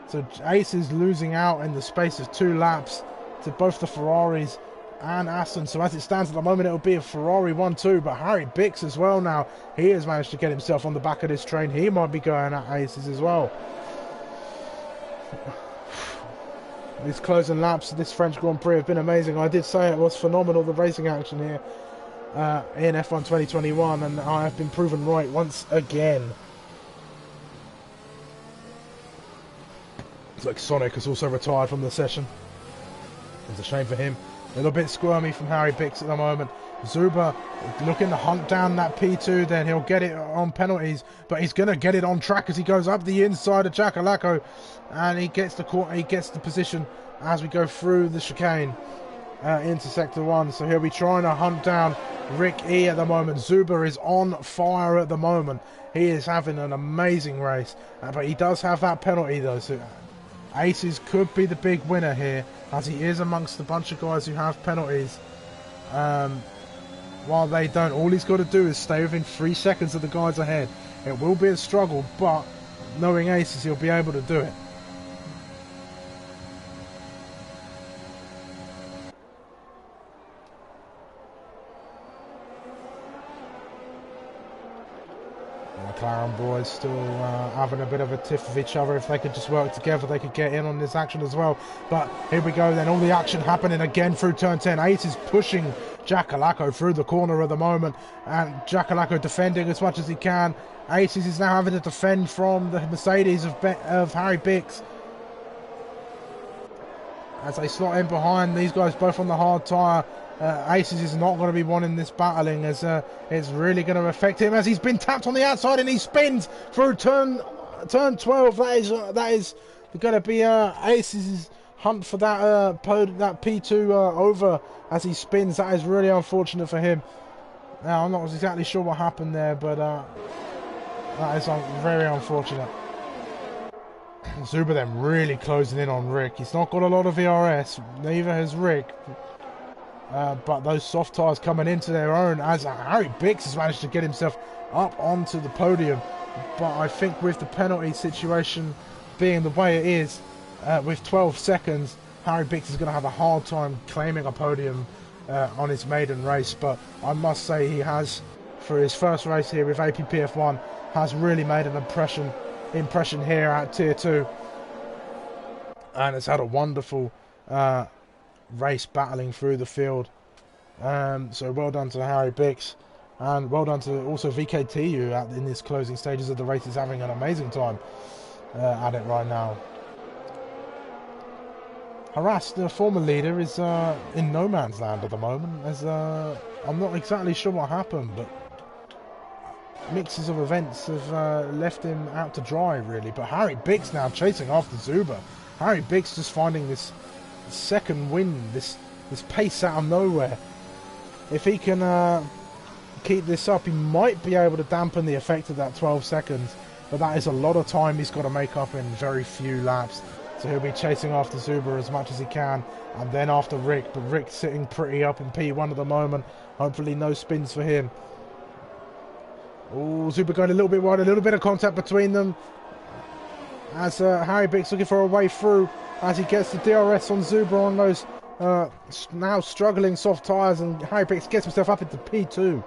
So Ace is losing out in the space of 2 laps to both the Ferraris and Aston. So as it stands at the moment, it'll be a Ferrari 1-2, but Harry Bix as well now. He has managed to get himself on the back of this train. He might be going at Aces as well. These closing laps of this French Grand Prix have been amazing. I did say it was phenomenal, the racing action here in F1 2021, and I have been proven right once again. It's like Sonic has also retired from the session. It's a shame for him. A little bit squirmy from Harry Bix at the moment. Zuba looking to hunt down that P2, then he'll get it on penalties, but he's going to get it on track as he goes up the inside of Jakalako, and he gets the position as we go through the chicane into Sector 1. So he'll be trying to hunt down Rick E at the moment. Zuba is on fire at the moment. He is having an amazing race, but he does have that penalty though, so Aces could be the big winner here, as he is amongst a bunch of guys who have penalties. While they don't, all he's got to do is stay within 3 seconds of the guys ahead. It will be a struggle, but knowing Aces, he'll be able to do it. McLaren boys still having a bit of a tiff with each other. If they could just work together, they could get in on this action as well. But here we go then, all the action happening again through turn 10. Ace is pushing Jakalako through the corner at the moment, and Jakalako defending as much as he can. Aces is now having to defend from the Mercedes of Harry Bix, as they slot in behind these guys both on the hard tyre. Aces is not going to be wanting this battling, as it's really going to affect him, as he's been tapped on the outside and he spins through turn 12. That is going to be Aces' hunt for that P2 over as he spins. That is really unfortunate for him. Now I'm not exactly sure what happened there, but that is very unfortunate. Zuba then really closing in on Rick. He's not got a lot of VRS, neither has Rick. But those soft tyres coming into their own, as Harry Bix has managed to get himself up onto the podium. But I think with the penalty situation being the way it is, with 12 seconds, Harry Bix is going to have a hard time claiming a podium on his maiden race. But I must say he has, for his first race here with APPF1, has really made an impression here at Tier 2. And has had a wonderful race battling through the field. So well done to Harry Bix, and well done to also VKTU in this closing stages of the race. Is having an amazing time at it right now. Harass, the former leader, is in no man's land at the moment, as I'm not exactly sure what happened, but mixes of events have left him out to dry really. But Harry Bix now chasing after Zuba. Harry Bix just finding this second win, this pace out of nowhere. If he can keep this up, he might be able to dampen the effect of that 12 seconds. But that is a lot of time he's got to make up in very few laps. So he'll be chasing after Zuber as much as he can. And then after Rick. But Rick sitting pretty up in P1 at the moment. Hopefully no spins for him. Oh, Zuber going a little bit wide. A little bit of contact between them. As Harry Bix looking for a way through. As he gets the DRS on Zuber on those now struggling soft tyres. And Harry Bix gets himself up into P2.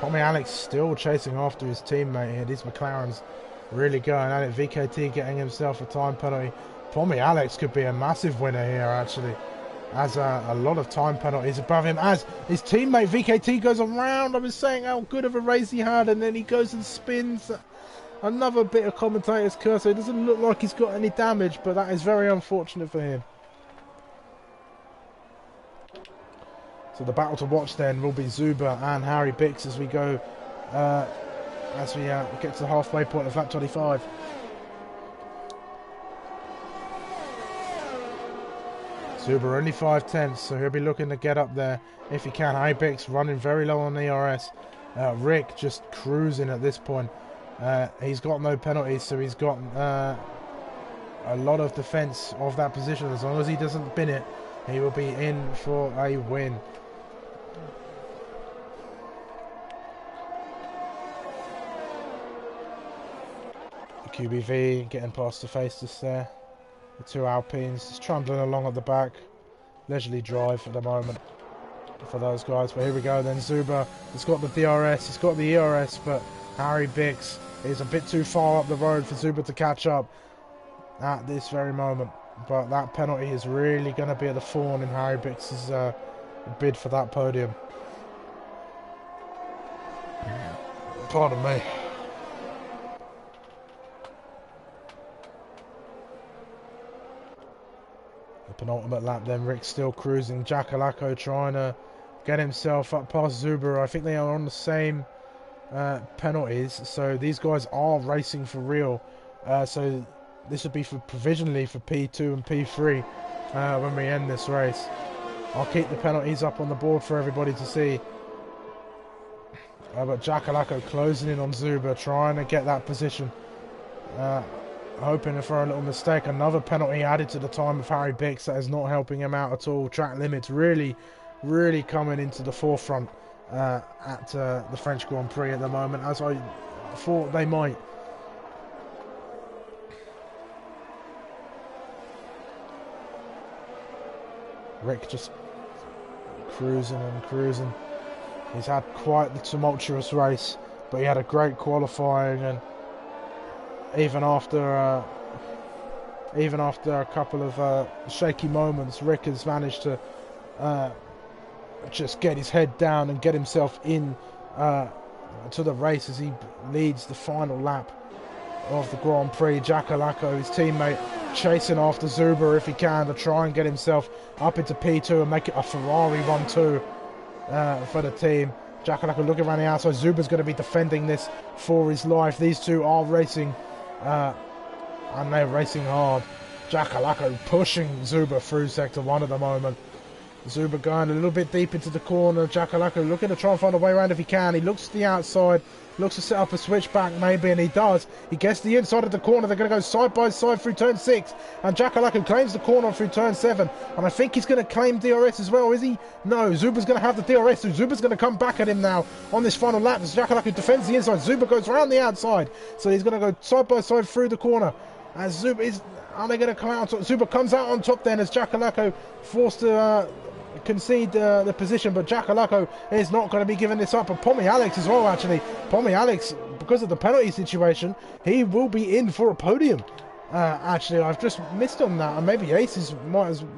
Tommy Alex still chasing after his teammate here. These McLarens really going at it. VKT getting himself a time penalty. Tommy Alex could be a massive winner here, actually. As a lot of time penalties above him. As his teammate VKT goes around. I was saying how good of a race he had. And then he goes and spins. Another bit of commentator's curse. So it doesn't look like he's got any damage. But that is very unfortunate for him. So the battle to watch then will be Zuber and Harry Bix as we go, as we get to the halfway point of lap 25. Zuber only 5/10, so he'll be looking to get up there if he can. Harry Bix running very low on the ERS. Rick just cruising at this point. He's got no penalties, so he's got a lot of defence of that position. As long as he doesn't bin it, he will be in for a win. QBV getting past the faces there. The two Alpines just trundling along at the back. Leisurely drive at the moment for those guys. But here we go then. Zuber has got the DRS, he's got the ERS, but Harry Bix is a bit too far up the road for Zuber to catch up at this very moment. But that penalty is really going to be at the thorn in Harry Bix's bid for that podium. Pardon me. The penultimate lap then, Rick still cruising. Jackalacco trying to get himself up past Zuber. I think they are on the same penalties, so these guys are racing for real. So this would be for provisionally for P2 and P3 when we end this race. I'll keep the penalties up on the board for everybody to see. But Jackalacco closing in on Zuber, trying to get that position. Hoping for a little mistake. Another penalty added to the time of Harry Bix. That is not helping him out at all. Track limits really coming into the forefront at the French Grand Prix at the moment, as I thought they might. Rick just cruising and cruising. He's had quite the tumultuous race, but he had a great qualifying, and even after a couple of shaky moments, Rick has managed to just get his head down and get himself in to the race as he leads the final lap of the Grand Prix. Jackalacco, his teammate, chasing after Zuber if he can to try and get himself up into P2 and make it a Ferrari 1-2 for the team. Jackalacco looking around the outside. Zuber's going to be defending this for his life. These two are racing and they're racing hard. Jackalacco pushing Zuber through sector 1 at the moment. Zuber going a little bit deep into the corner. Jackalacco looking to try and find a way around if he can. He looks to the outside, looks to set up a switchback maybe, and he does. He gets the inside of the corner. They're going to go side by side through turn 6, and Jackalacco claims the corner through turn 7, and I think he's going to claim DRS as well, is he? No, Zuber's going to have the DRS, so Zuber's going to come back at him now on this final lap as Jackalacco defends the inside. Zuber goes around the outside, so he's going to go side by side through the corner. As Zuber is, are they going to come out on top? Zuber comes out on top then as Jackalacco forced to concede the position, but Jackalacco is not going to be giving this up. And Pommy Alex as well, actually. Pommy Alex, because of the penalty situation, he will be in for a podium. Actually, I've just missed on that, and maybe Aces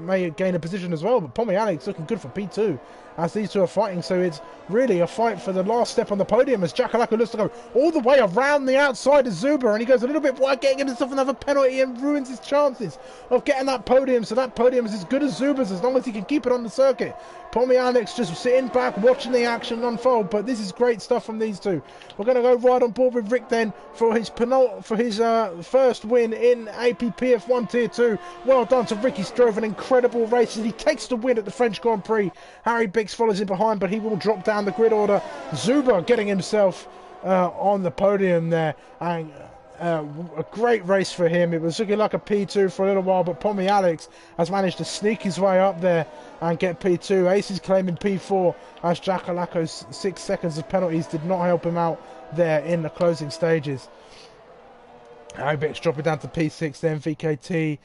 may gain a position as well. But Pommy Alex looking good for P2 as these two are fighting. So it's really a fight for the last step on the podium as Jakalaka looks to go all the way around the outside of Zuba, and he goes a little bit wide, getting himself another penalty and ruins his chances of getting that podium. So that podium is as good as Zuba's as long as he can keep it on the circuit. Pommy Alex just sitting back, watching the action unfold. But this is great stuff from these two. We're going to go right on board with Rick then for his first win in APPF1 Tier 2. Well done to Rick. He's drove an incredible race and he takes the win at the French Grand Prix. Harry Bix follows in behind, but he will drop down the grid order. Zuba getting himself on the podium there, and a great race for him. It was looking like a P2 for a little while, but Pommy Alex has managed to sneak his way up there and get P2. Ace is claiming P4 as Jakalako's 6 seconds of penalties did not help him out there in the closing stages. Ibix dropping down to P6, then VKT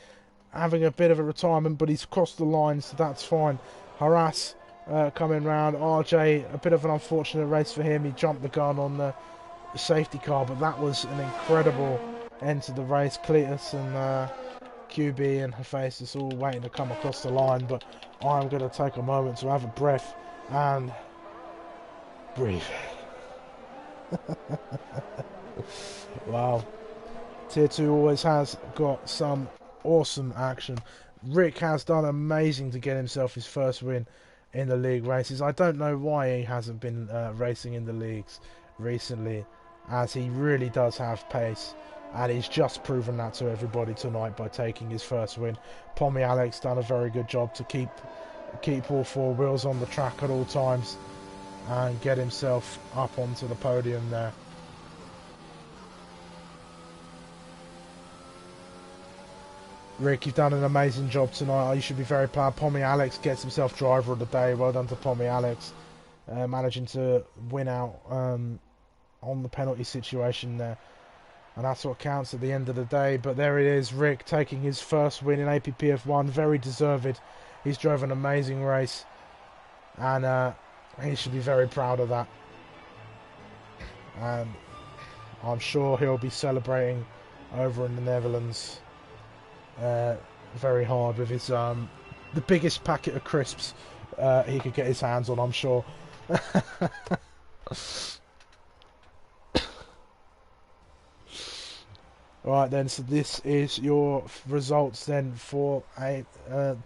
having a bit of a retirement, but he's crossed the line, so that's fine. Harass coming round. RJ, a bit of an unfortunate race for him. He jumped the gun on the safety car, but that was an incredible end to the race. Cletus and QB and Hephaestus all waiting to come across the line, but I'm going to take a moment to have a breath and breathe. Wow. Tier 2 always has got some awesome action. Rick has done amazing to get himself his first win in the league races. I don't know why he hasn't been racing in the leagues recently, as he really does have pace, and he's just proven that to everybody tonight by taking his first win. Pommy Alex done a very good job to keep all four wheels on the track at all times and get himself up onto the podium there. Rick, you've done an amazing job tonight. You should be very proud. Pommy Alex gets himself driver of the day. Well done to Pommy Alex, managing to win out on the penalty situation there. And that's what counts at the end of the day. But there it is, Rick taking his first win in APPF1. Very deserved. He's drove an amazing race, and he should be very proud of that. And I'm sure he'll be celebrating over in the Netherlands very hard with his the biggest packet of crisps he could get his hands on, I'm sure. Right then, so this is your results then for a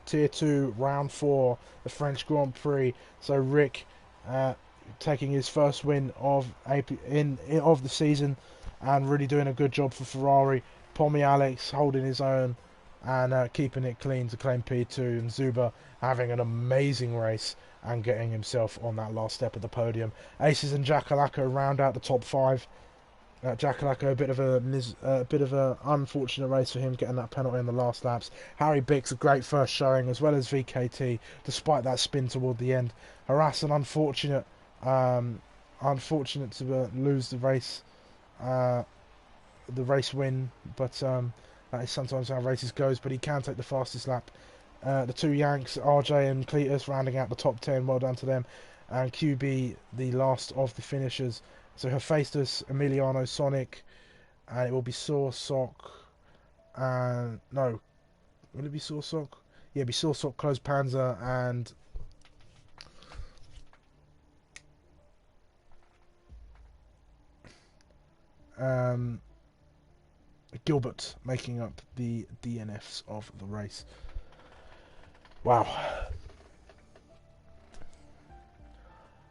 Tier 2 Round 4, the French Grand Prix. So Rick taking his first win of the season and really doing a good job for Ferrari. Pommy Alex holding his own and keeping it clean to claim P2, and Zuba having an amazing race and getting himself on that last step of the podium. Aces and Jakalaka round out the top 5. Jakalaka, a bit of a unfortunate race for him, getting that penalty in the last laps. Harry Bix, a great first showing, as well as VKT, despite that spin toward the end. Harass, an unfortunate to lose the race win, but that is sometimes how races goes. But he can take the fastest lap. The two Yanks, RJ and Cletus, rounding out the top 10. Well done to them. And QB, the last of the finishers. So Hephaestus, Emiliano, Sonic, and it will be Sock. And no, will it be Sock? Yeah, it'll be Sock, Close Panzer, and Gilbert making up the DNFs of the race. Wow.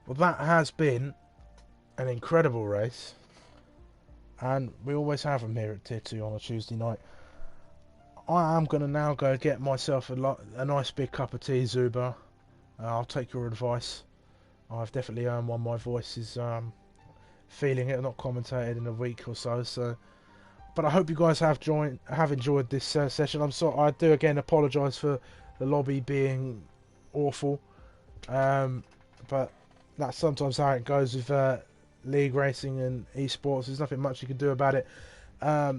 Well, that has been an incredible race, and we always have them here at Tier 2 on a Tuesday night. I am going to now go get myself a nice big cup of tea, Zuba. I'll take your advice. I've definitely earned one. My voice is feeling it. I've not commentated in a week or so. But I hope you guys have enjoyed this session. I'm sorry, I do again apologise for the lobby being awful, but that's sometimes how it goes with league racing and esports. There's nothing much you can do about it. But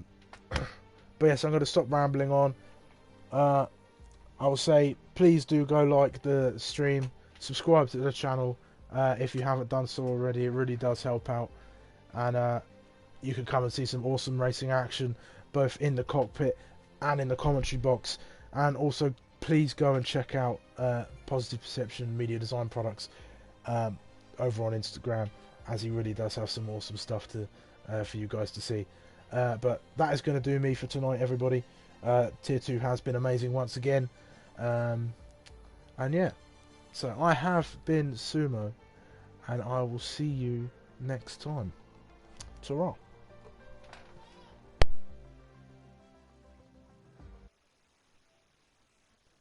yes, I'm going to stop rambling on. I will say, please do go like the stream, subscribe to the channel if you haven't done so already. It really does help out, and you can come and see some awesome racing action both in the cockpit and in the commentary box. And also, please go and check out Positive Perception Media Design Products over on Instagram, as he really does have some awesome stuff to for you guys to see. But that is going to do me for tonight, everybody. Tier 2 has been amazing once again. And yeah, so I have been SUMO, and I will see you next time. Ta-ra.